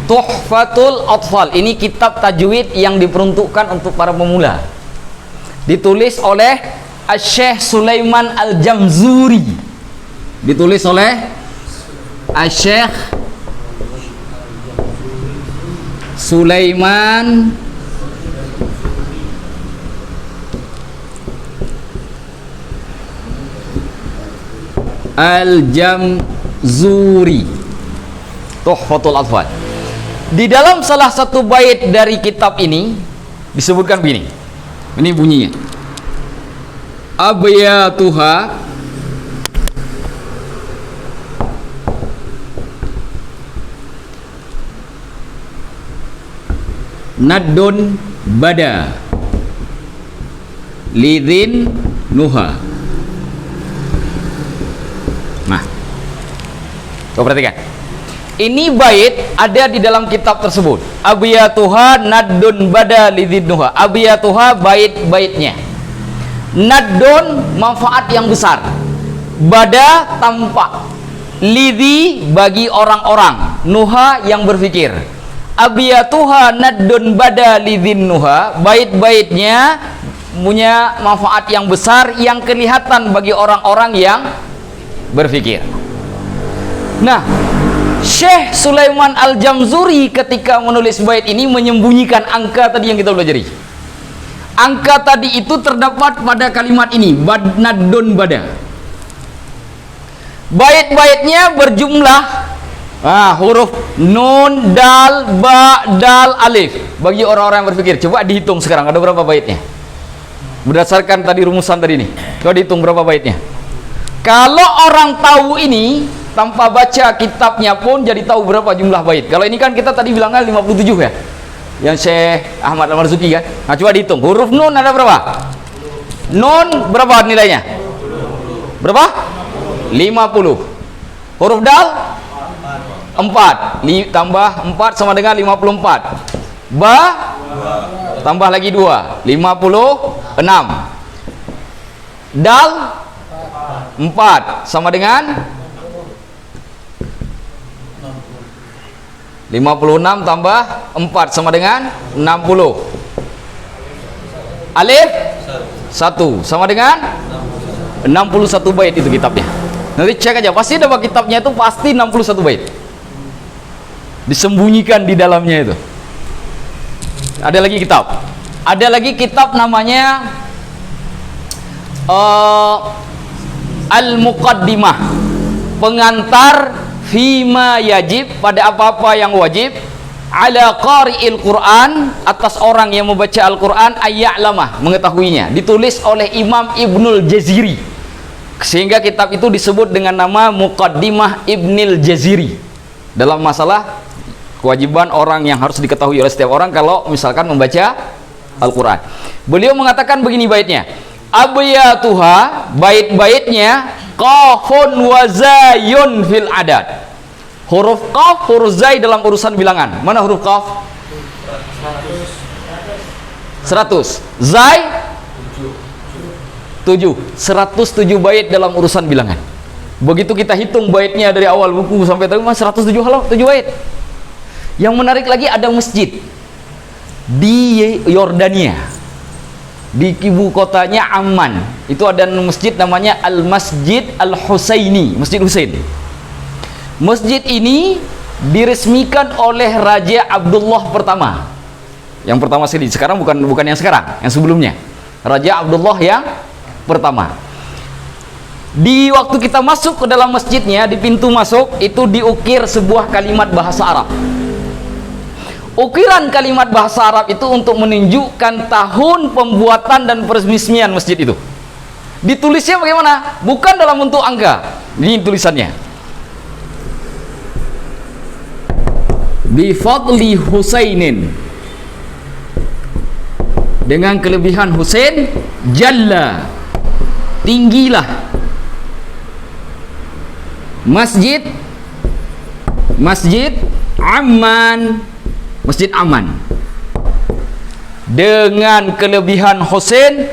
[SPEAKER 1] Tuhfatul Atfal, ini kitab tajwid yang diperuntukkan untuk para pemula. Ditulis oleh Syekh Sulaiman Al-Jamzuri. Ditulis oleh Syekh Sulaiman Al-Jamzuri. Tuhfatul Atfal. Di dalam salah satu bait dari kitab ini disebutkan begini. Ini bunyinya. Abyatuha naddun bada lidin nuha. Nah, coba perhatikan. Ini bait ada di dalam kitab tersebut. Abiyatuha naddun bada lididnuha. Abiyatuha bait-baitnya. Naddun manfaat yang besar. Bada tampak. Lidhi bagi orang-orang. Nuha yang berfikir. Abiyatuha naddun bada lididnuha. Bait-baitnya punya manfaat yang besar yang kelihatan bagi orang-orang yang berfikir. Nah, Syekh Sulaiman Al-Jamzuri ketika menulis bait ini menyembunyikan angka tadi yang kita pelajari. Angka tadi itu terdapat pada kalimat ini, naddun bada. Bait-baitnya berjumlah huruf nun, dal, ba, dal, alif. Bagi orang-orang yang berpikir, coba dihitung sekarang ada berapa baitnya. Berdasarkan tadi rumusan tadi nih, coba dihitung berapa baitnya. Kalau orang tahu ini tanpa baca kitabnya pun jadi tahu berapa jumlah bait. Kalau ini kan kita tadi bilangnya 57 ya, yang Syekh Ahmad Al-Marzuki kan. Nah, coba dihitung. Huruf nun ada berapa? Nun berapa nilainya? Berapa? 50. Huruf dal 4. Tambah 4 sama dengan 54. Ba tambah lagi 2, 56. Dal 4 sama dengan 56 tambah 4 sama dengan 60. Alif 1 sama dengan 61 bait itu kitabnya. Nanti cek aja, pasti dapat kitabnya itu pasti 61 bait. Disembunyikan di dalamnya itu. Ada lagi kitab. Ada lagi kitab namanya Al-Muqaddimah. Pengantar fima yajib, pada apa-apa yang wajib, ala qari'il Quran, atas orang yang membaca Al-Quran, ayya'lamah, mengetahuinya. Ditulis oleh Imam Ibnul Jaziri, sehingga kitab itu disebut dengan nama Muqaddimah Ibnul Jaziri, dalam masalah kewajiban orang yang harus diketahui oleh setiap orang kalau misalkan membaca Al-Quran. Beliau mengatakan begini baitnya, abyatuha, bait-baitnya, qafun wa zayun fil adad. Huruf qaf, huruf zay dalam urusan bilangan. Mana huruf qaf? 100. Zay 7. 107 bait dalam urusan bilangan. Begitu kita hitung baitnya dari awal buku sampai tadi 107 bait. Yang menarik lagi, ada masjid di Yordania. di ibu kotanya Amman. Itu ada masjid namanya Al-Masjid Al-Husaini, Masjid Husain. Masjid ini diresmikan oleh Raja Abdullah pertama. Yang pertama sekali, sekarang bukan yang sekarang, yang sebelumnya. Raja Abdullah yang pertama. Di waktu kita masuk ke dalam masjidnya, di pintu masuk itu diukir sebuah kalimat bahasa Arab. Ukiran kalimat bahasa Arab itu untuk menunjukkan tahun pembuatan dan peresmian masjid itu. Ditulisnya bagaimana? Bukan dalam bentuk angka. Ini tulisannya. Bi fadli Husainin, dengan kelebihan Husain, jalla, tinggilah Masjid Amman, Masjid Amman. Dengan kelebihan Husain,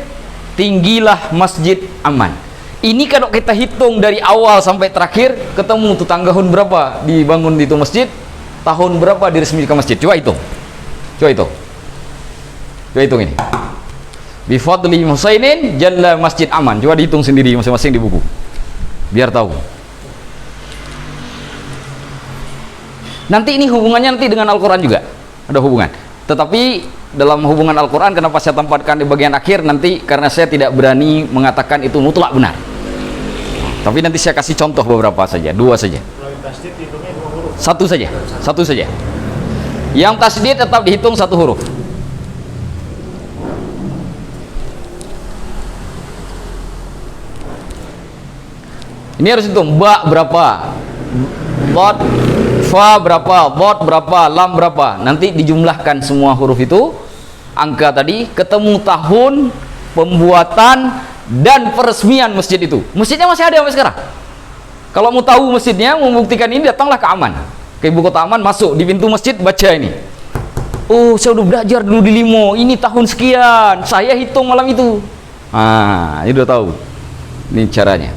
[SPEAKER 1] tinggilah Masjid Amman. Ini kalau kita hitung dari awal sampai terakhir, ketemu tuh tahun berapa dibangun itu masjid, tahun berapa diresmikan masjid. Coba hitung. Coba hitung ini. Bi fadli Husainin jalla Masjid Amman. Coba dihitung sendiri masing-masing di buku. Biar tahu. Nanti ini hubungannya nanti dengan Al-Quran juga ada hubungan, tetapi dalam hubungan Al-Quran kenapa saya tempatkan di bagian akhir nanti, karena saya tidak berani mengatakan itu mutlak benar, tapi nanti saya kasih contoh beberapa saja, 2 saja, satu saja. Yang tasdid tetap dihitung 1 huruf. Ini harus hitung ba berapa, dot fa berapa, dot berapa, lam berapa. Nanti dijumlahkan semua huruf itu, angka tadi, ketemu tahun pembuatan dan peresmian masjid itu. Masjidnya masih ada sampai sekarang. Kalau mau tahu masjidnya, mau membuktikan ini, datanglah ke Amman, ke ibu kota Amman, masuk di pintu masjid, baca ini. Oh, saya udah belajar dulu di Limo, ini tahun sekian, saya hitung malam itu. Ini udah tahu. Ini caranya.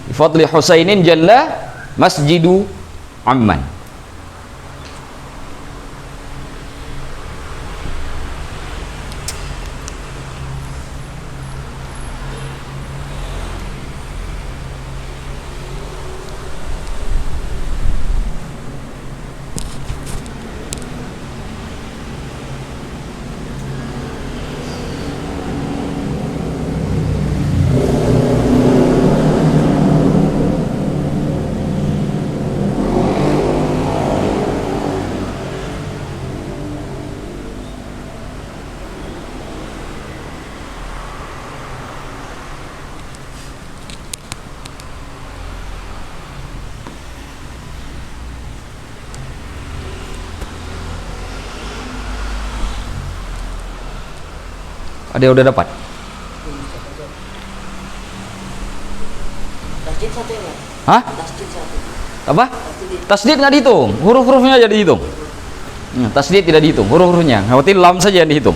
[SPEAKER 1] Fadli Husainin jalla Masjidu Amman. Ada yang udah dapat?
[SPEAKER 5] Tasdid 1 ya?
[SPEAKER 1] Hah?
[SPEAKER 5] Tasdid 1.
[SPEAKER 1] Apa? Tasdid nggak dihitung, huruf-hurufnya aja dihitung. Tasdid tidak dihitung, huruf-hurufnya. Berarti lam saja yang dihitung.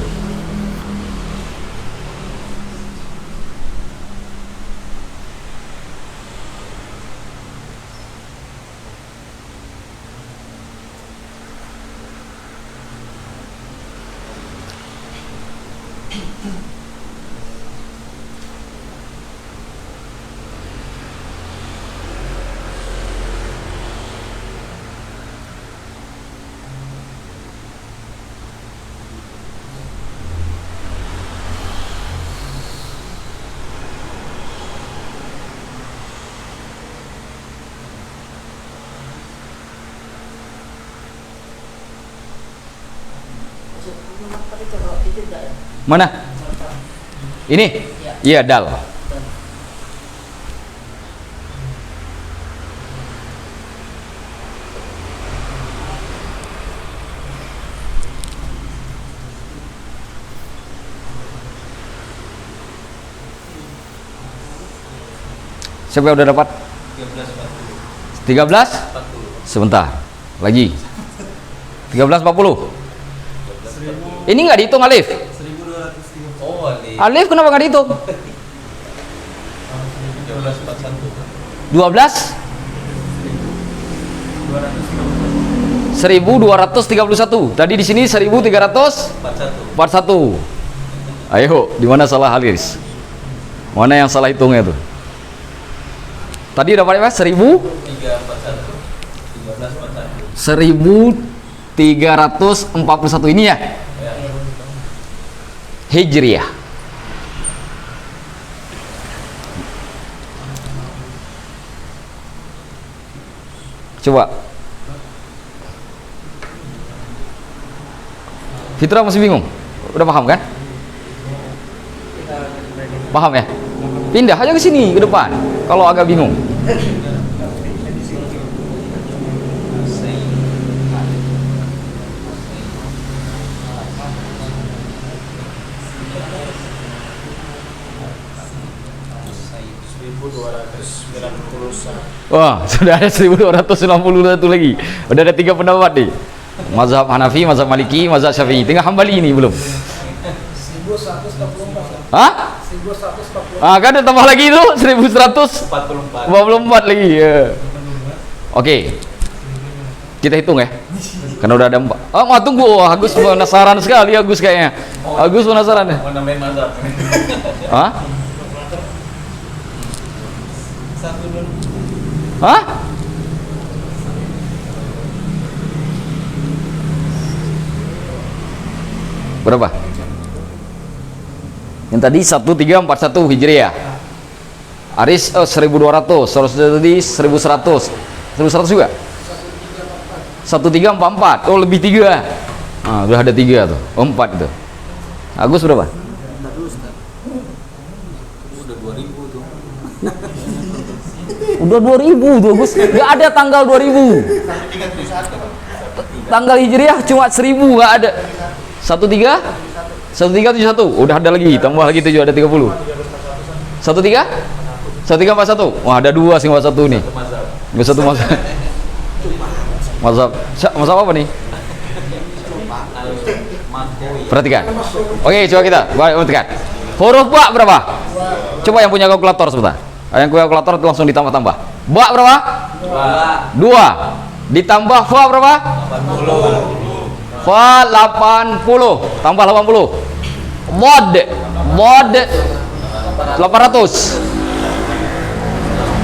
[SPEAKER 1] Mana? Ini? Iya, dal. Siapa yang udah dapat? 13? Sebentar. Lagi. 13.40. Ini nggak dihitung alif. Alif kenapa nggak dihitung? 12? 1250. 1231. Tadi di sini 1341. Ayo, di mana salah Haris? Mana yang salah hitungnya tuh? Tadi dapat apa? 1341 ini ya? Hijriah. Coba. Fitra masih bingung? Udah paham kan? Paham ya? Pindah aja ke sini, ke depan. Kalau agak bingung. Wah, sudah ada 1291 lagi. Udah ada 3 pendapat nih. Mazhab Hanafi, mazhab Maliki, mazhab Syafi'i. Tinggal Hambali ini belum.
[SPEAKER 4] 1144.
[SPEAKER 1] Hah?
[SPEAKER 4] 1144.
[SPEAKER 1] Ah, kan ada tambah lagi itu 1144 lagi ya. Oke. Kita hitung ya. Karena udah ada 4. Oh, mau tunggu. Oh, Agus penasaran sekali Agus kayaknya. Agus penasaran ya.
[SPEAKER 2] Mau nambahin mazhab.
[SPEAKER 1] Hah? Hah? Berapa? Yang tadi 1341 Hijriah. Aris 1200, tadi 1100. 1100 juga? 1344. Oh, lebih 3. Nah, udah ada 3 tuh. Oh, 4 itu. Agus berapa? Udah 2000 tuh Agus. Gak ada tanggal 2000. Tanggal Hijriah cuma 1000, gak ada. 1371. Udah ada lagi, tambah lagi 7, ada 30. 1341. Wah, ada 2 sing 1 nih. Enggak satu mazhab. Mazhab apa nih? Perhatikan. Oke, coba kita perhatikan. Huruf ba berapa? Coba yang punya kalkulator sebentar. Yang punya kalkulator langsung ditambah-tambah. Ba berapa? 2. Ditambah fa berapa? 80. Fa 80. Tambah 80. Mod 800.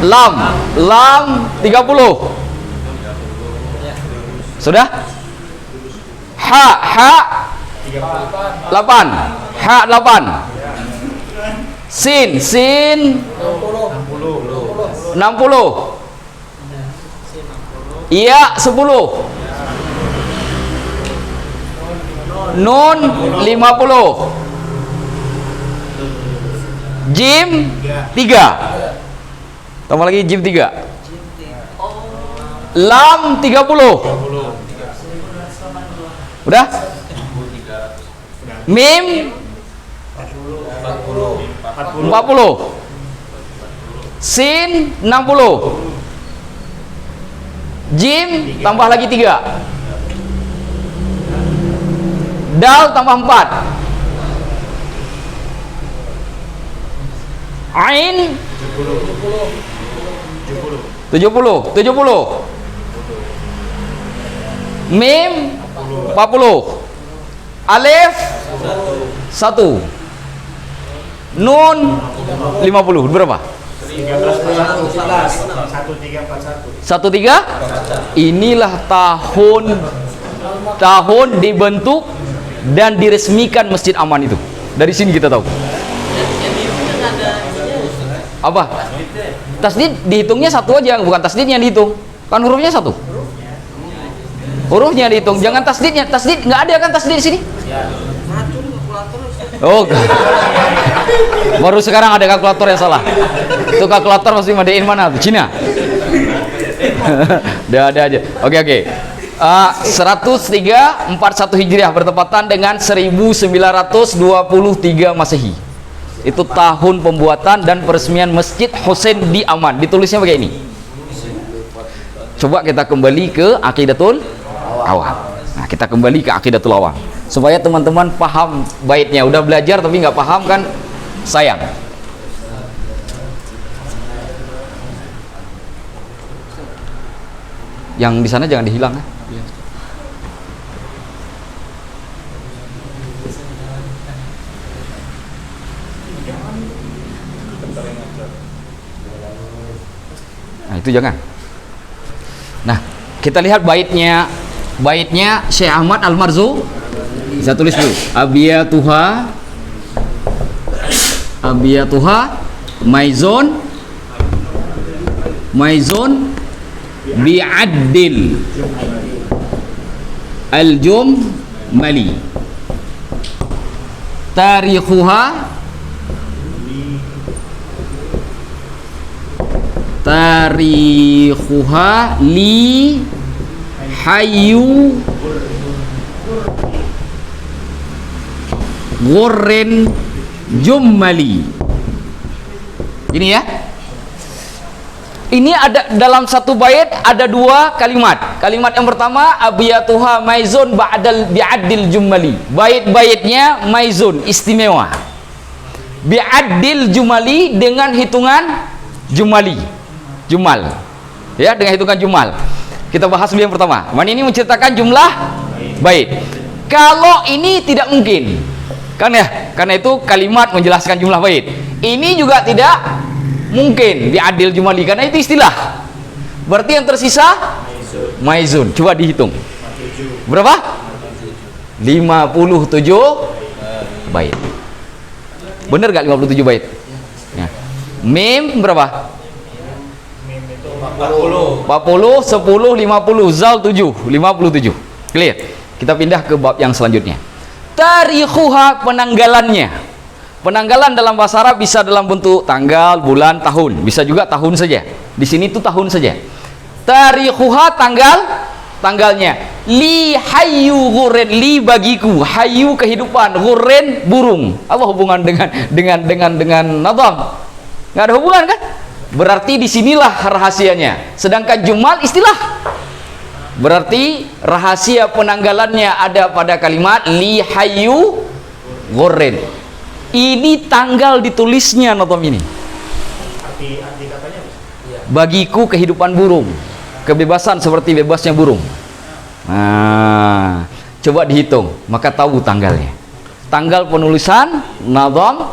[SPEAKER 1] Lam 30. Sudah? Ha 8. Ha 8. Sin 60. Iya 10. Nun 50. Jim 3. Tambah lagi jim 3. Lam 30. Udah? Mim 40. Sin 60. Jim tambah lagi 3. Dal tambah 4. Ain 70. Mim 40. Alif 1. Nun 50. Berapa? 1341. Inilah tahun dibentuk dan diresmikan Masjid Aman itu. Dari sini kita tahu. Apa? Tasdid dihitungnya 1 aja, bukan tasdidnya dihitung. Kan hurufnya 1. Hurufnya dihitung, jangan tasdidnya. Tasdid nggak ada kan tasdid di sini? Oh, baru sekarang ada kalkulator yang salah. Itu kalkulator masih mandiin mana tuh? Cina. Udah ada aja. Oke. 1341 Hijriah bertepatan dengan 1923 Masehi. Itu tahun pembuatan dan peresmian Masjid Husain di Aman. Ditulisnya begini. Coba kita kembali ke Aqidatul Awam. Nah, kita kembali ke Aqidatul Awam supaya teman-teman paham baitnya. Udah belajar tapi nggak paham kan sayang. Yang di sana jangan dihilang ya. itu jangan. Nah, kita lihat baitnya Syekh Ahmad Al-Marzuq. Bisa tulis dulu. Abiyatuha maizun bi'addil al-jumali tarikhuha li hayyu ghurrin jummali. Ini ya. Ini ada dalam satu bait ada dua kalimat. Kalimat yang pertama abiyatuha maizun bi'addil jummali. Bait-baitnya maizun, istimewa. Bi'addil jumali, dengan hitungan jumali. Jumal. Ya, dengan hitungan jumal. Kita bahas dulu yang pertama. Ini menceritakan jumlah bait. Kalau ini tidak mungkin. Kan ya? Karena itu kalimat menjelaskan jumlah bait. Ini juga tidak mungkin bi'adil jumali, karena itu istilah. Berarti yang tersisa maizun. Coba dihitung. Berapa? 57 bait. Bener gak 57 bait? Ya. Mim berapa? 40, 10, 50, zal 7, 57. Clear. Kita pindah ke bab yang selanjutnya. Tarikhuha, penanggalannya. Penanggalan dalam bahasa Arab bisa dalam bentuk tanggal, bulan, tahun. Bisa juga tahun saja. Di sini tuh tahun saja. Tarikhuha, tanggalnya. Li hayyu ghurren, li bagiku, hayyu kehidupan, ghurren burung. Apa hubungan dengan nadam? Nggak ada hubungan kan? Berarti disinilah rahasianya. Sedangkan jumal istilah. Berarti rahasia penanggalannya ada pada kalimat li hayyu ghurren. Ini tanggal ditulisnya notom ini. Arti katanya bagiku kehidupan burung, kebebasan seperti bebasnya burung. Nah, coba dihitung, maka tahu tanggalnya. Tanggal penulisan nazam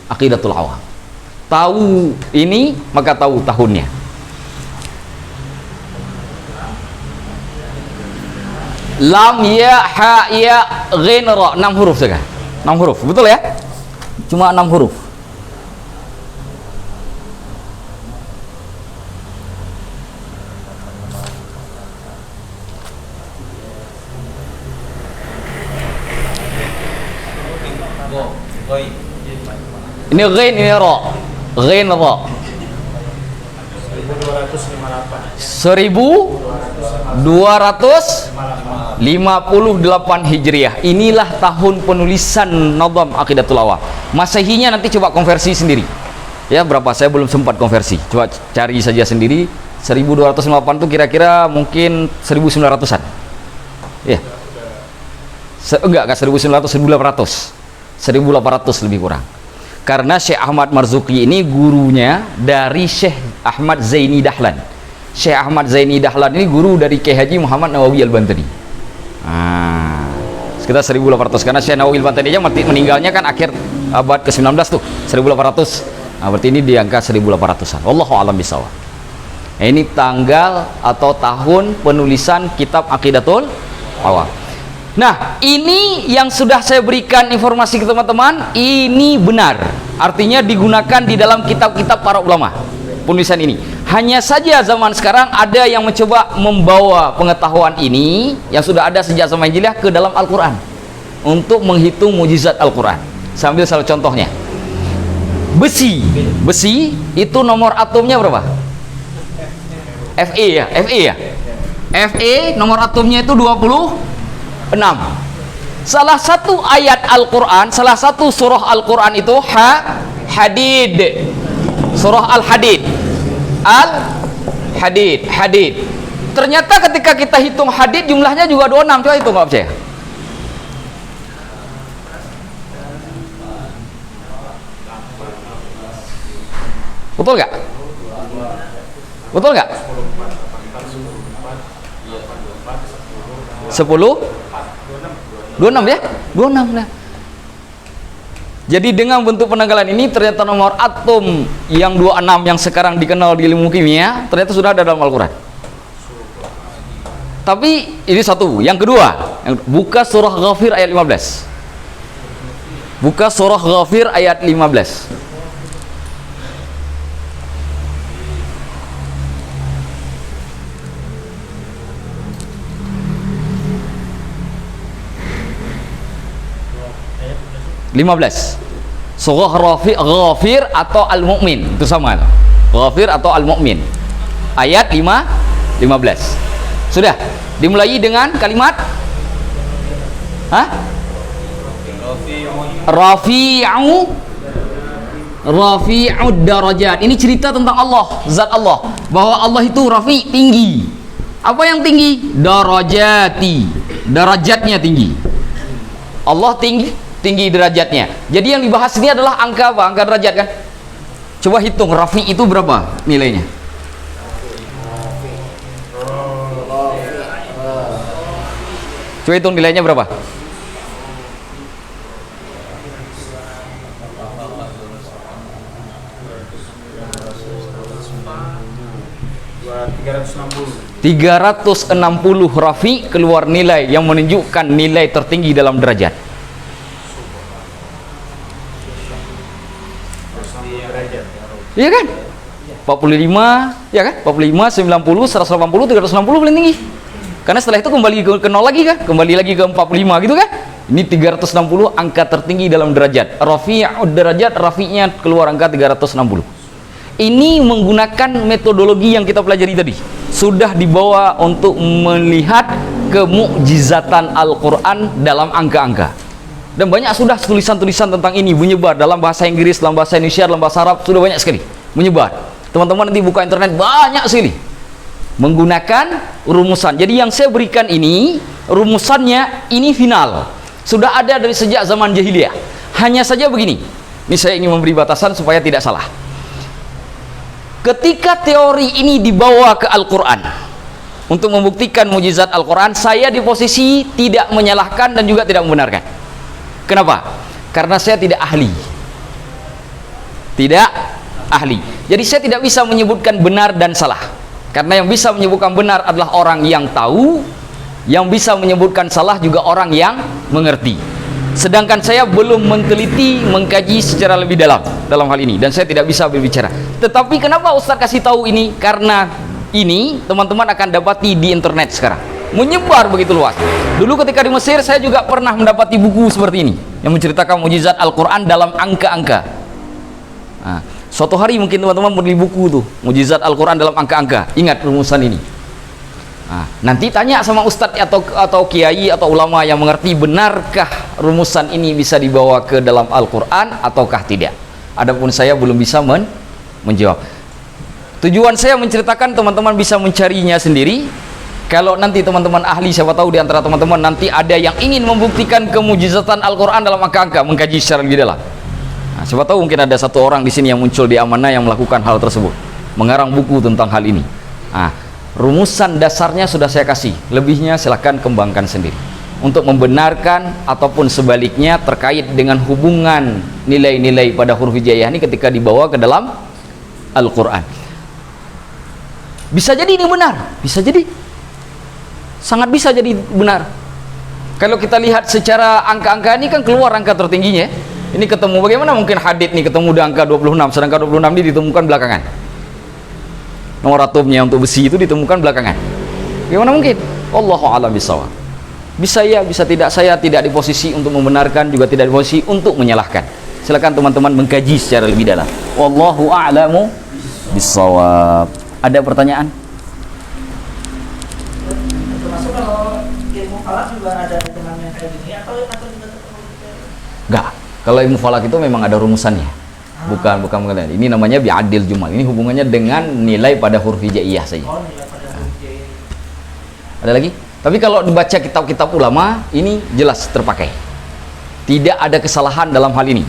[SPEAKER 1] Aqidatul Awam. Tahu ini, maka tahu tahunnya. Lam, ya, ha, ya, ghin, ra, 6 huruf saja. 6 huruf, betul ya? Cuma 6 huruf. Ini ghin, ini ra. Ghin, ra. 1258 Hijriah. Inilah tahun penulisan nazam Aqidatul Awam. Masehinya nanti coba konversi sendiri. Ya, berapa? Saya belum sempat konversi. Coba cari saja sendiri. 1258 itu kira-kira mungkin 1900-an. Ya. Enggak 1900, 1800. 1800 lebih kurang. Karena Syekh Ahmad Marzuqi ini gurunya dari Syekh Ahmad Zaini Dahlan. Syekh Ahmad Zaini Dahlan ini guru dari Kiai Haji Muhammad Nawawi Al-Bantani. Sekitar 1800, karena Syekh Nawawi Al-Bantani aja meninggalnya kan akhir abad ke-19 tuh, 1800. Nah, berarti ini di angka 1800-an. Wallahu a'lam bishawab. Ini tanggal atau tahun penulisan kitab Aqidatul Awam. Nah, ini yang sudah saya berikan informasi ke teman-teman, ini benar. Artinya digunakan di dalam kitab-kitab para ulama. Penulisan ini. Hanya saja zaman sekarang ada yang mencoba membawa pengetahuan ini yang sudah ada sejak zaman jahiliyah ke dalam Al-Qur'an untuk menghitung mukjizat Al-Qur'an. Sambil salah contohnya. Besi itu nomor atomnya berapa? Fe ya. Fe nomor atomnya itu 26. Salah satu ayat Al-Quran, salah satu surah Al-Quran itu Hadid. Surah Al-Hadid. Hadid. Ternyata ketika kita hitung hadid jumlahnya juga 26. Coba hitung, nggak percaya? Betul nggak? Betul nggak? 10 26 ya? 26 lah. Jadi dengan bentuk penanggalan ini ternyata nomor atom yang 26 yang sekarang dikenal di ilmu kimia ternyata sudah ada dalam Al-Quran. Tapi ini satu. Yang kedua, buka surah Ghafir ayat 15. Buka surah Ghafir ayat 15. Surah Ghafir atau Al-Mu'min itu sama. Ghafir atau Al-Mu'min ayat 15. Sudah dimulai dengan kalimat Rafi'ud darajat. Ini cerita tentang Allah, zat Allah, bahwa Allah itu rafi, tinggi. Apa yang tinggi? Darajati, derajatnya tinggi. Allah tinggi derajatnya. Jadi yang dibahas ini adalah angka apa? Angka derajat kan? Coba hitung rafi itu berapa nilainya? Coba hitung nilainya berapa? $360 rafi keluar nilai yang menunjukkan nilai tertinggi dalam derajat. Iya kan? 45, ya kan? 45, 90, 180, 360 paling tinggi. Karena setelah itu kembali ke 0 lagi kan? Kembali lagi ke 45 gitu kan? Ini 360 angka tertinggi dalam derajat. Rafi'ud derajat, rafi'nya keluar angka 360. Ini menggunakan metodologi yang kita pelajari tadi. Sudah dibawa untuk melihat kemukjizatan Al-Quran dalam angka-angka. Dan banyak sudah tulisan-tulisan tentang ini menyebar dalam bahasa Inggris, dalam bahasa Indonesia, dalam bahasa Arab, sudah banyak sekali menyebar. Teman-teman nanti buka internet, banyak sekali menggunakan rumusan. Jadi yang saya berikan ini rumusannya, ini final, sudah ada dari sejak zaman jahiliyah. Hanya saja begini, ini saya ingin memberi batasan supaya tidak salah. Ketika teori ini dibawa ke Al-Quran untuk membuktikan mukjizat Al-Quran, saya di posisi tidak menyalahkan dan juga tidak membenarkan. Kenapa? Karena saya tidak ahli. Tidak ahli. Jadi saya tidak bisa menyebutkan benar dan salah. Karena yang bisa menyebutkan benar adalah orang yang tahu, yang bisa menyebutkan salah juga orang yang mengerti. Sedangkan saya belum meneliti, mengkaji secara lebih dalam hal ini, dan saya tidak bisa berbicara. Tetapi kenapa Ustaz kasih tahu ini? Karena ini teman-teman akan dapati di internet sekarang, menyebar begitu luas. Dulu ketika di Mesir saya juga pernah mendapati buku seperti ini yang menceritakan mukjizat Al-Quran dalam angka-angka. Nah, suatu hari mungkin teman-teman beli buku tuh, mukjizat Al-Quran dalam angka-angka. Ingat rumusan ini. Nah, nanti tanya sama ustadz atau kiai atau ulama yang mengerti, benarkah rumusan ini bisa dibawa ke dalam Al-Quran ataukah tidak. Adapun saya belum bisa menjawab. Tujuan saya menceritakan, teman-teman bisa mencarinya sendiri. Kalau nanti teman-teman ahli, siapa tahu di antara teman-teman nanti ada yang ingin membuktikan kemujizatan Al-Quran dalam angka-angka, mengkaji secara lebih dalam. Nah, siapa tahu mungkin ada satu orang di sini yang muncul di Amanah yang melakukan hal tersebut, mengarang buku tentang hal ini. Nah, rumusan dasarnya sudah saya kasih, lebihnya silahkan kembangkan sendiri untuk membenarkan ataupun sebaliknya terkait dengan hubungan nilai-nilai pada huruf hijaiyah ini ketika dibawa ke dalam Al-Quran. Bisa jadi ini benar, bisa jadi, sangat bisa jadi benar. Kalau kita lihat secara angka-angka ini kan keluar angka tertingginya. Ini ketemu, bagaimana mungkin hadits nih ketemu di angka 26, sedangkan 26 ini ditemukan belakangan. Nomor atomnya untuk besi itu ditemukan belakangan. Bagaimana mungkin? Wallahu a'lam bishawab. Bisa ya, bisa tidak. Saya tidak di posisi untuk membenarkan, juga tidak di posisi untuk menyalahkan. Silakan teman-teman mengkaji secara lebih dalam. Wallahu a'lamu bishawab. Ada pertanyaan?
[SPEAKER 4] Termasuk kalau ilmu falak juga ada hitungannya kayak gini atau juga tetap?
[SPEAKER 1] Enggak. Kalau ilmu falak itu memang ada rumusannya. Bukan ini namanya bi'adil jumal. Ini hubungannya dengan nilai pada huruf hijaiyah saja.
[SPEAKER 4] Oh, nilai pada huruf hijaiyah.
[SPEAKER 1] Ada lagi? Tapi kalau dibaca kitab-kitab ulama, ini jelas terpakai. Tidak ada kesalahan dalam hal ini.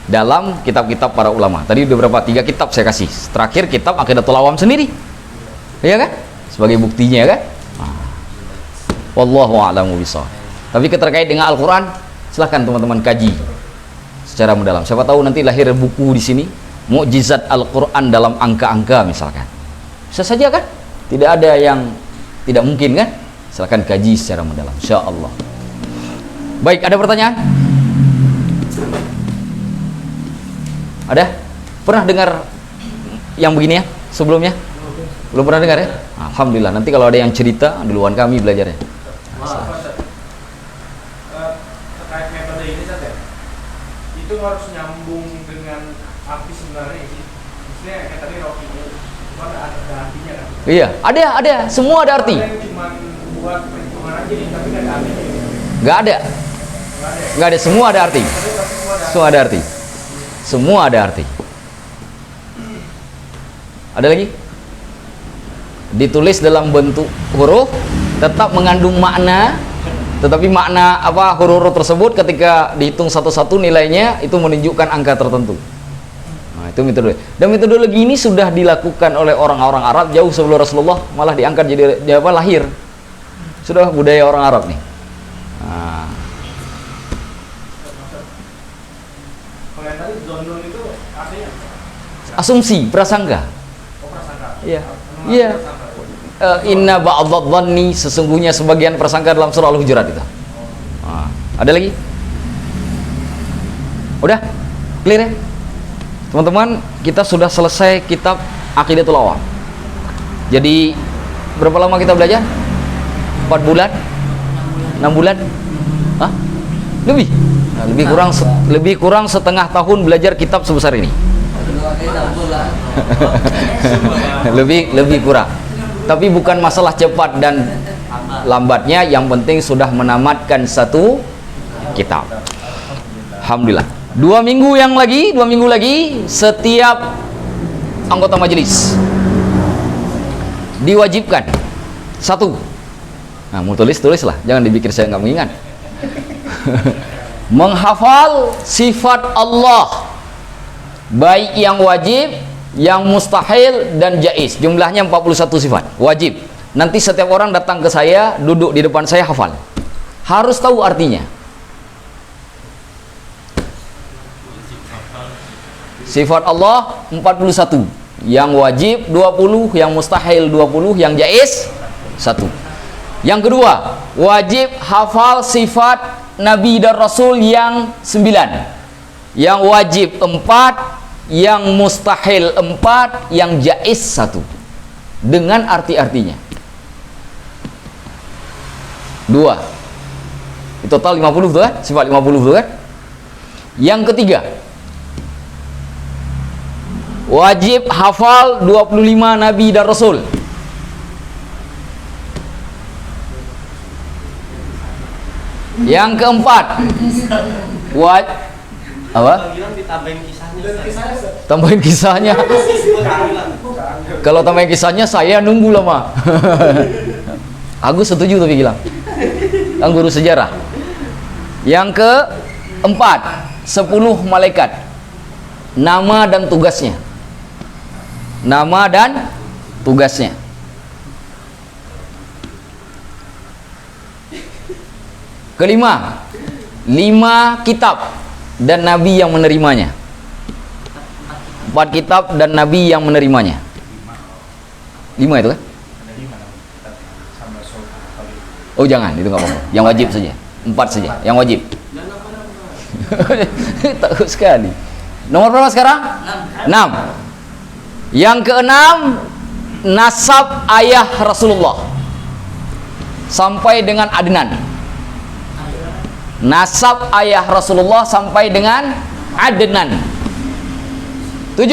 [SPEAKER 1] Dalam kitab-kitab para ulama. Tadi udah berapa? 3 kitab saya kasih. Terakhir kitab Aqidatul Awam sendiri. Iya kan? Sebagai buktinya kan? Wallahu a'lamu bishawab. Tapi terkait dengan Al-Quran, silahkan teman-teman kaji secara mendalam. Siapa tahu nanti lahir buku di sini, Mukjizat Al-Quran dalam angka-angka misalkan. Bisa saja kan? Tidak ada yang tidak mungkin kan? Silakan kaji secara mendalam, insya Allah. Baik, ada pertanyaan? Ada? Pernah dengar yang begini ya sebelumnya? Belum pernah dengar ya? Alhamdulillah. Nanti kalau ada yang cerita, duluan kami belajarnya.
[SPEAKER 2] Maaf, Ustaz. Terkait metode ini, Ustaz ya, itu harus nyambung dengan arti sebenarnya sih. Maksudnya kayak tadi Rocky itu ada artinya kan?
[SPEAKER 1] Iya, ada. Semua ada arti.
[SPEAKER 2] Ada yang cuma buat perhitungan aja nih, tapi nggak ada artinya.
[SPEAKER 1] Nggak ada. Nggak ada. Semua ada arti. Semua ada arti. Semua ada arti. Ada lagi? Ditulis dalam bentuk huruf, tetap mengandung makna, tetapi makna apa huruf tersebut ketika dihitung satu-satu nilainya itu menunjukkan angka tertentu. Nah, itu metode. Dan metodologi ini sudah dilakukan oleh orang-orang Arab jauh sebelum Rasulullah malah diangkat jadi apa lahir. Sudah budaya orang Arab nih. Nah.
[SPEAKER 2] Kalau yang tadi zonun itu artinya
[SPEAKER 1] Asumsi, prasangka.
[SPEAKER 2] oh, prasangka.
[SPEAKER 1] Iya. Iya. Inna ba'dadh-dhanni, sesungguhnya sebagian prasangka dalam surah Al-Hujurat itu. Nah, ada lagi? Udah? Clear ya? Teman-teman, kita sudah selesai kitab Aqidatul Awam. Jadi berapa lama kita belajar? 4 bulan? 6 bulan? Hah? Lebih? Nah, lebih kurang setengah tahun belajar kitab sebesar ini. lebih kurang. Tapi bukan masalah cepat dan lambatnya, yang penting sudah menamatkan satu kitab. Alhamdulillah. 2 minggu lagi setiap anggota majelis diwajibkan satu. Nah, mau tulislah, jangan dipikir saya nggak mengingat. Menghafal sifat Allah, baik yang wajib, yang mustahil dan jaiz. Jumlahnya 41 sifat wajib. Nanti setiap orang datang ke saya, duduk di depan saya, hafal. Harus tahu artinya. Sifat Allah 41, yang wajib 20, yang mustahil 20, yang jaiz 1. Yang kedua, wajib hafal sifat Nabi dan Rasul yang 9. Yang wajib 4, yang mustahil 4, yang jaiz 1, dengan arti-artinya. 2. Itu total 50 tuh kan? Sifat 50 tuh kan? Yang ketiga, wajib hafal 25 Nabi dan Rasul. Yang keempat, apa? Tambahin kisahnya. Kalau tambahin kisahnya saya nunggu lama. Agus setuju tapi bilang, kan guru sejarah. Yang keempat, 10 malaikat, nama dan tugasnya. Nama dan tugasnya. Kelima, 5 kitab dan Nabi yang menerimanya. 4 kitab dan Nabi yang menerimanya. 5 itu kan? Oh jangan, itu nggak apa-apa. Yang wajib saja. 4 saja, yang wajib. Takut sekali. Nomor berapa sekarang? 6. Yang keenam, nasab ayah Rasulullah sampai dengan Adnan. Nasab ayah Rasulullah sampai dengan Adnan. 7.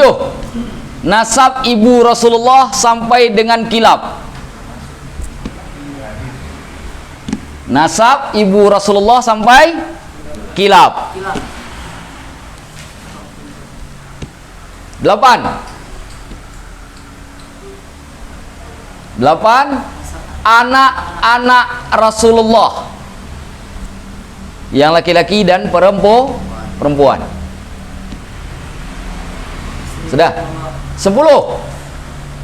[SPEAKER 1] Nasab ibu Rasulullah sampai dengan Kilab. Nasab ibu Rasulullah sampai Kilab. 8. Anak-anak Rasulullah, yang laki-laki dan perempuan. Sudah. 10.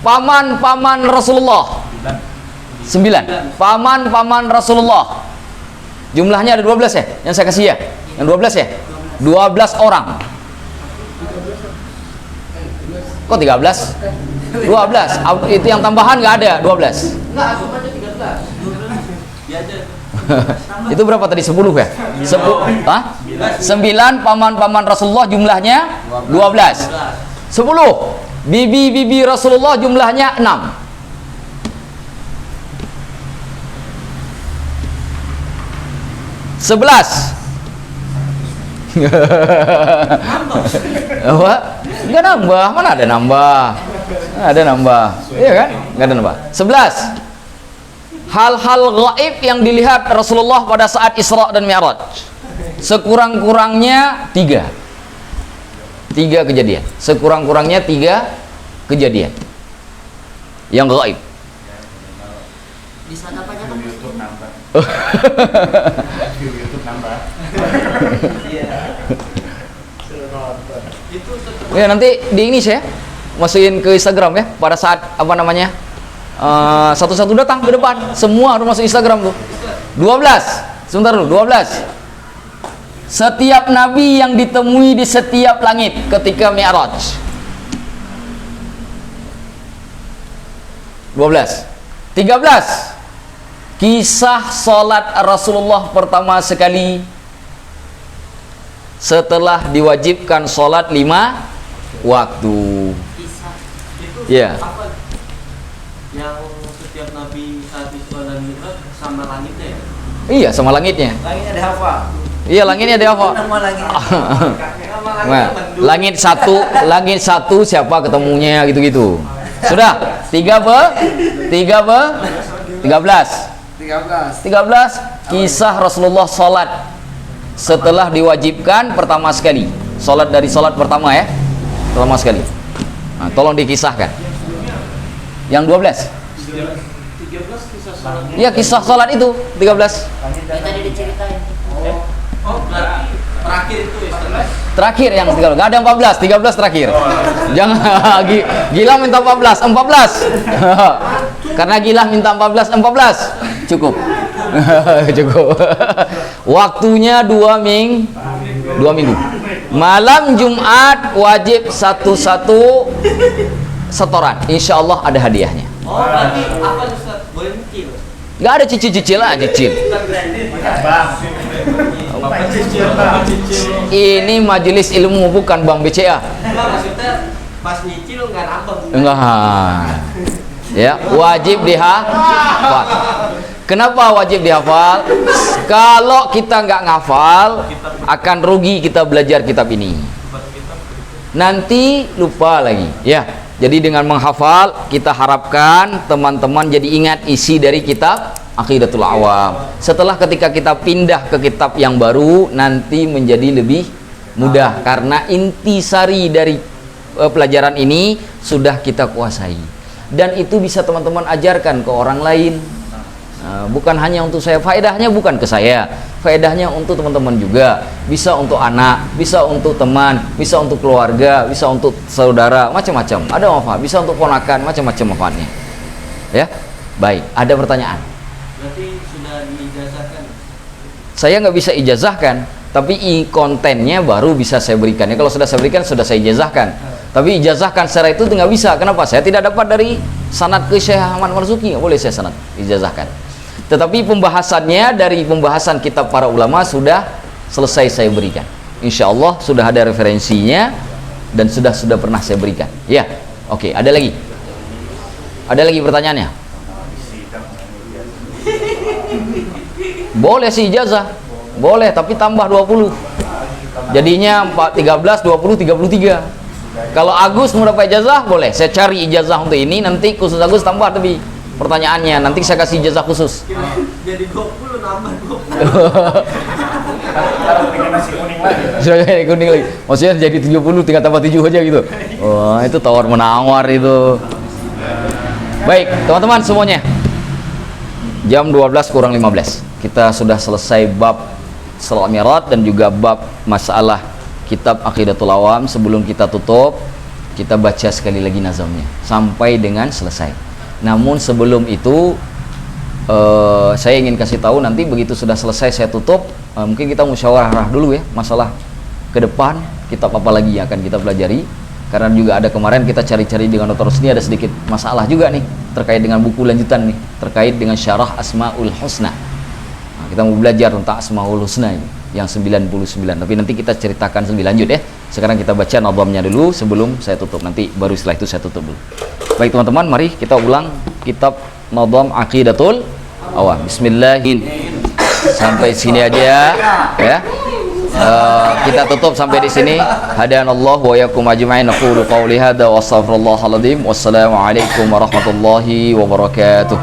[SPEAKER 1] Paman-paman Rasulullah. 9. Paman-paman Rasulullah. Jumlahnya ada 12 ya? Yang saya kasih ya? Yang 12 ya? 12 orang. Kok 13? 12. Itu yang tambahan nggak ada 12.
[SPEAKER 3] Enggak, aku baca 13. 12. Ya aja.
[SPEAKER 1] Itu berapa tadi? 10 ya? 10. Hah? 9 paman-paman Rasulullah jumlahnya 12. 10. Bibi-bibi Rasulullah jumlahnya 6. 11. Apa? Enggak nambah, mana ada nambah? Ada nambah. Iya kan? Enggak ada nambah. 11. Hal-hal gaib yang dilihat Rasulullah pada saat Isra dan Mi'raj. Sekurang-kurangnya 3. 3 kejadian. Sekurang-kurangnya 3 kejadian yang gaib.
[SPEAKER 5] Di saat apa kan?
[SPEAKER 2] YouTube nambah. YouTube nambah.
[SPEAKER 3] Itu tetap
[SPEAKER 1] Ya nanti di ini saya masukin ke Instagram ya. Pada saat apa namanya satu-satu datang ke depan, semua harus masuk Instagram tuh. 12. Sebentar dulu, 12. Setiap nabi yang ditemui di setiap langit ketika Mi'raj. 12. 13. Kisah salat Rasulullah pertama sekali setelah diwajibkan salat 5 waktu.
[SPEAKER 5] Kisah.
[SPEAKER 3] itu
[SPEAKER 1] Iya.
[SPEAKER 3] apa? Yang setiap nabi saat Isra dan Mi'raj sama langitnya ya?
[SPEAKER 1] Iya, sama langitnya.
[SPEAKER 6] Langitnya ada hafal.
[SPEAKER 1] Iya, langitnya dia apa?
[SPEAKER 6] Nama langit.
[SPEAKER 1] Nah, langit satu siapa ketemunya gitu-gitu. Sudah, 13. 13 kisah Rasulullah salat setelah diwajibkan pertama sekali. Salat dari salat pertama ya. Pertama sekali. Nah, tolong dikisahkan. Yang 12.
[SPEAKER 3] 13 kisah salat.
[SPEAKER 1] Iya, kisah salat itu 13.
[SPEAKER 5] Yang tadi diceritain.
[SPEAKER 3] Oh, berarti terakhir itu ya setelah
[SPEAKER 1] Terakhir yang 13. Enggak ada 14, 13 terakhir. Jangan Gila minta 14. Karena Gila minta 14. Cukup. Cukup. Waktunya 2 minggu. Malam Jumat wajib satu-satu setoran. Insya Allah ada hadiahnya.
[SPEAKER 3] Oh, berarti apa Ustaz? Boleh nyicil?
[SPEAKER 1] Nggak ada cicil-cicil lah, cicil.
[SPEAKER 2] Bapak cicil, Bang.
[SPEAKER 1] Ini majelis ilmu bukan Bank BCA.
[SPEAKER 3] Enggak, maksudnya pas nyicil nggak nambah.
[SPEAKER 1] Enggak. Ya, wajib dihafal. Kenapa wajib dihafal? Kalau kita nggak ngafal, akan rugi kita belajar kitab ini. Nanti lupa lagi. Ya, jadi dengan menghafal, kita harapkan teman-teman jadi ingat isi dari kitab Aqidatul Awam. Setelah ketika kita pindah ke kitab yang baru, nanti menjadi lebih mudah karena intisari dari pelajaran ini sudah kita kuasai. Dan itu bisa teman-teman ajarkan ke orang lain. Bukan hanya untuk saya, faedahnya bukan ke saya, faedahnya untuk teman-teman juga, bisa untuk anak, bisa untuk teman, bisa untuk keluarga, bisa untuk saudara, macam-macam. Ada manfaat, bisa untuk ponakan, macam-macam manfaatnya. Ya, baik. Ada pertanyaan?
[SPEAKER 3] Berarti sudah diijazahkan.
[SPEAKER 1] Saya nggak bisa ijazahkan, tapi kontennya baru bisa saya berikan. Ya, kalau sudah saya berikan, sudah saya ijazahkan. Tapi ijazahkan secara itu nggak bisa. Kenapa? Saya tidak dapat dari sanad ke Syekh Ahmad Marzuki, nggak boleh saya sanad ijazahkan. Tetapi pembahasannya dari pembahasan kitab para ulama sudah selesai saya berikan. Insya Allah sudah ada referensinya dan sudah pernah saya berikan. Ya, oke. Ada lagi? Ada lagi pertanyaannya? Boleh sih ijazah, boleh, tapi tambah 20. Jadinya 13, 20, 33. Kalau Agus mau dapat ijazah, boleh. Saya cari ijazah untuk ini, nanti khusus Agus tambah tapi pertanyaannya, nanti saya kasih ijazah khusus.
[SPEAKER 3] Jadi 20 nambah 20.
[SPEAKER 2] Taruh bikin nasi kuning lagi.
[SPEAKER 1] Saya kuning lagi. Maksudnya jadi 70 tinggal tambah 7 aja gitu. Wah, itu tawar menawar itu. Baik, teman-teman semuanya. Jam 12 kurang 15. Kita sudah selesai bab Salat Mi'raj dan juga bab masalah kitab Aqidatul Awam. Sebelum kita tutup, kita baca sekali lagi nazamnya sampai dengan selesai. Namun sebelum itu saya ingin kasih tahu, nanti begitu sudah selesai saya tutup, mungkin kita musyawarah dulu ya masalah ke depan kitab apa lagi yang akan kita pelajari, karena juga ada kemarin kita cari-cari dengan Dr. Rusdi, ada sedikit masalah juga nih terkait dengan buku lanjutan nih terkait dengan syarah Asmaul Husna. Nah, kita mau belajar tentang Asmaul Husna ini yang 99, tapi nanti kita ceritakan lebih lanjut ya. Sekarang kita baca nadhamnya dulu sebelum saya tutup, nanti baru setelah itu saya tutup dulu. Baik teman-teman, mari kita ulang kitab Nadham Aqidatul Awam. Bismillahirrahmanirrahim. Sampai sini aja ya. Kita tutup sampai di sini. Hadanallahu wa yakum ajma'in. Aqulu qawli hadza wa astaghfirullahal azim. Wassalamu alaikum warahmatullahi wabarakatuh.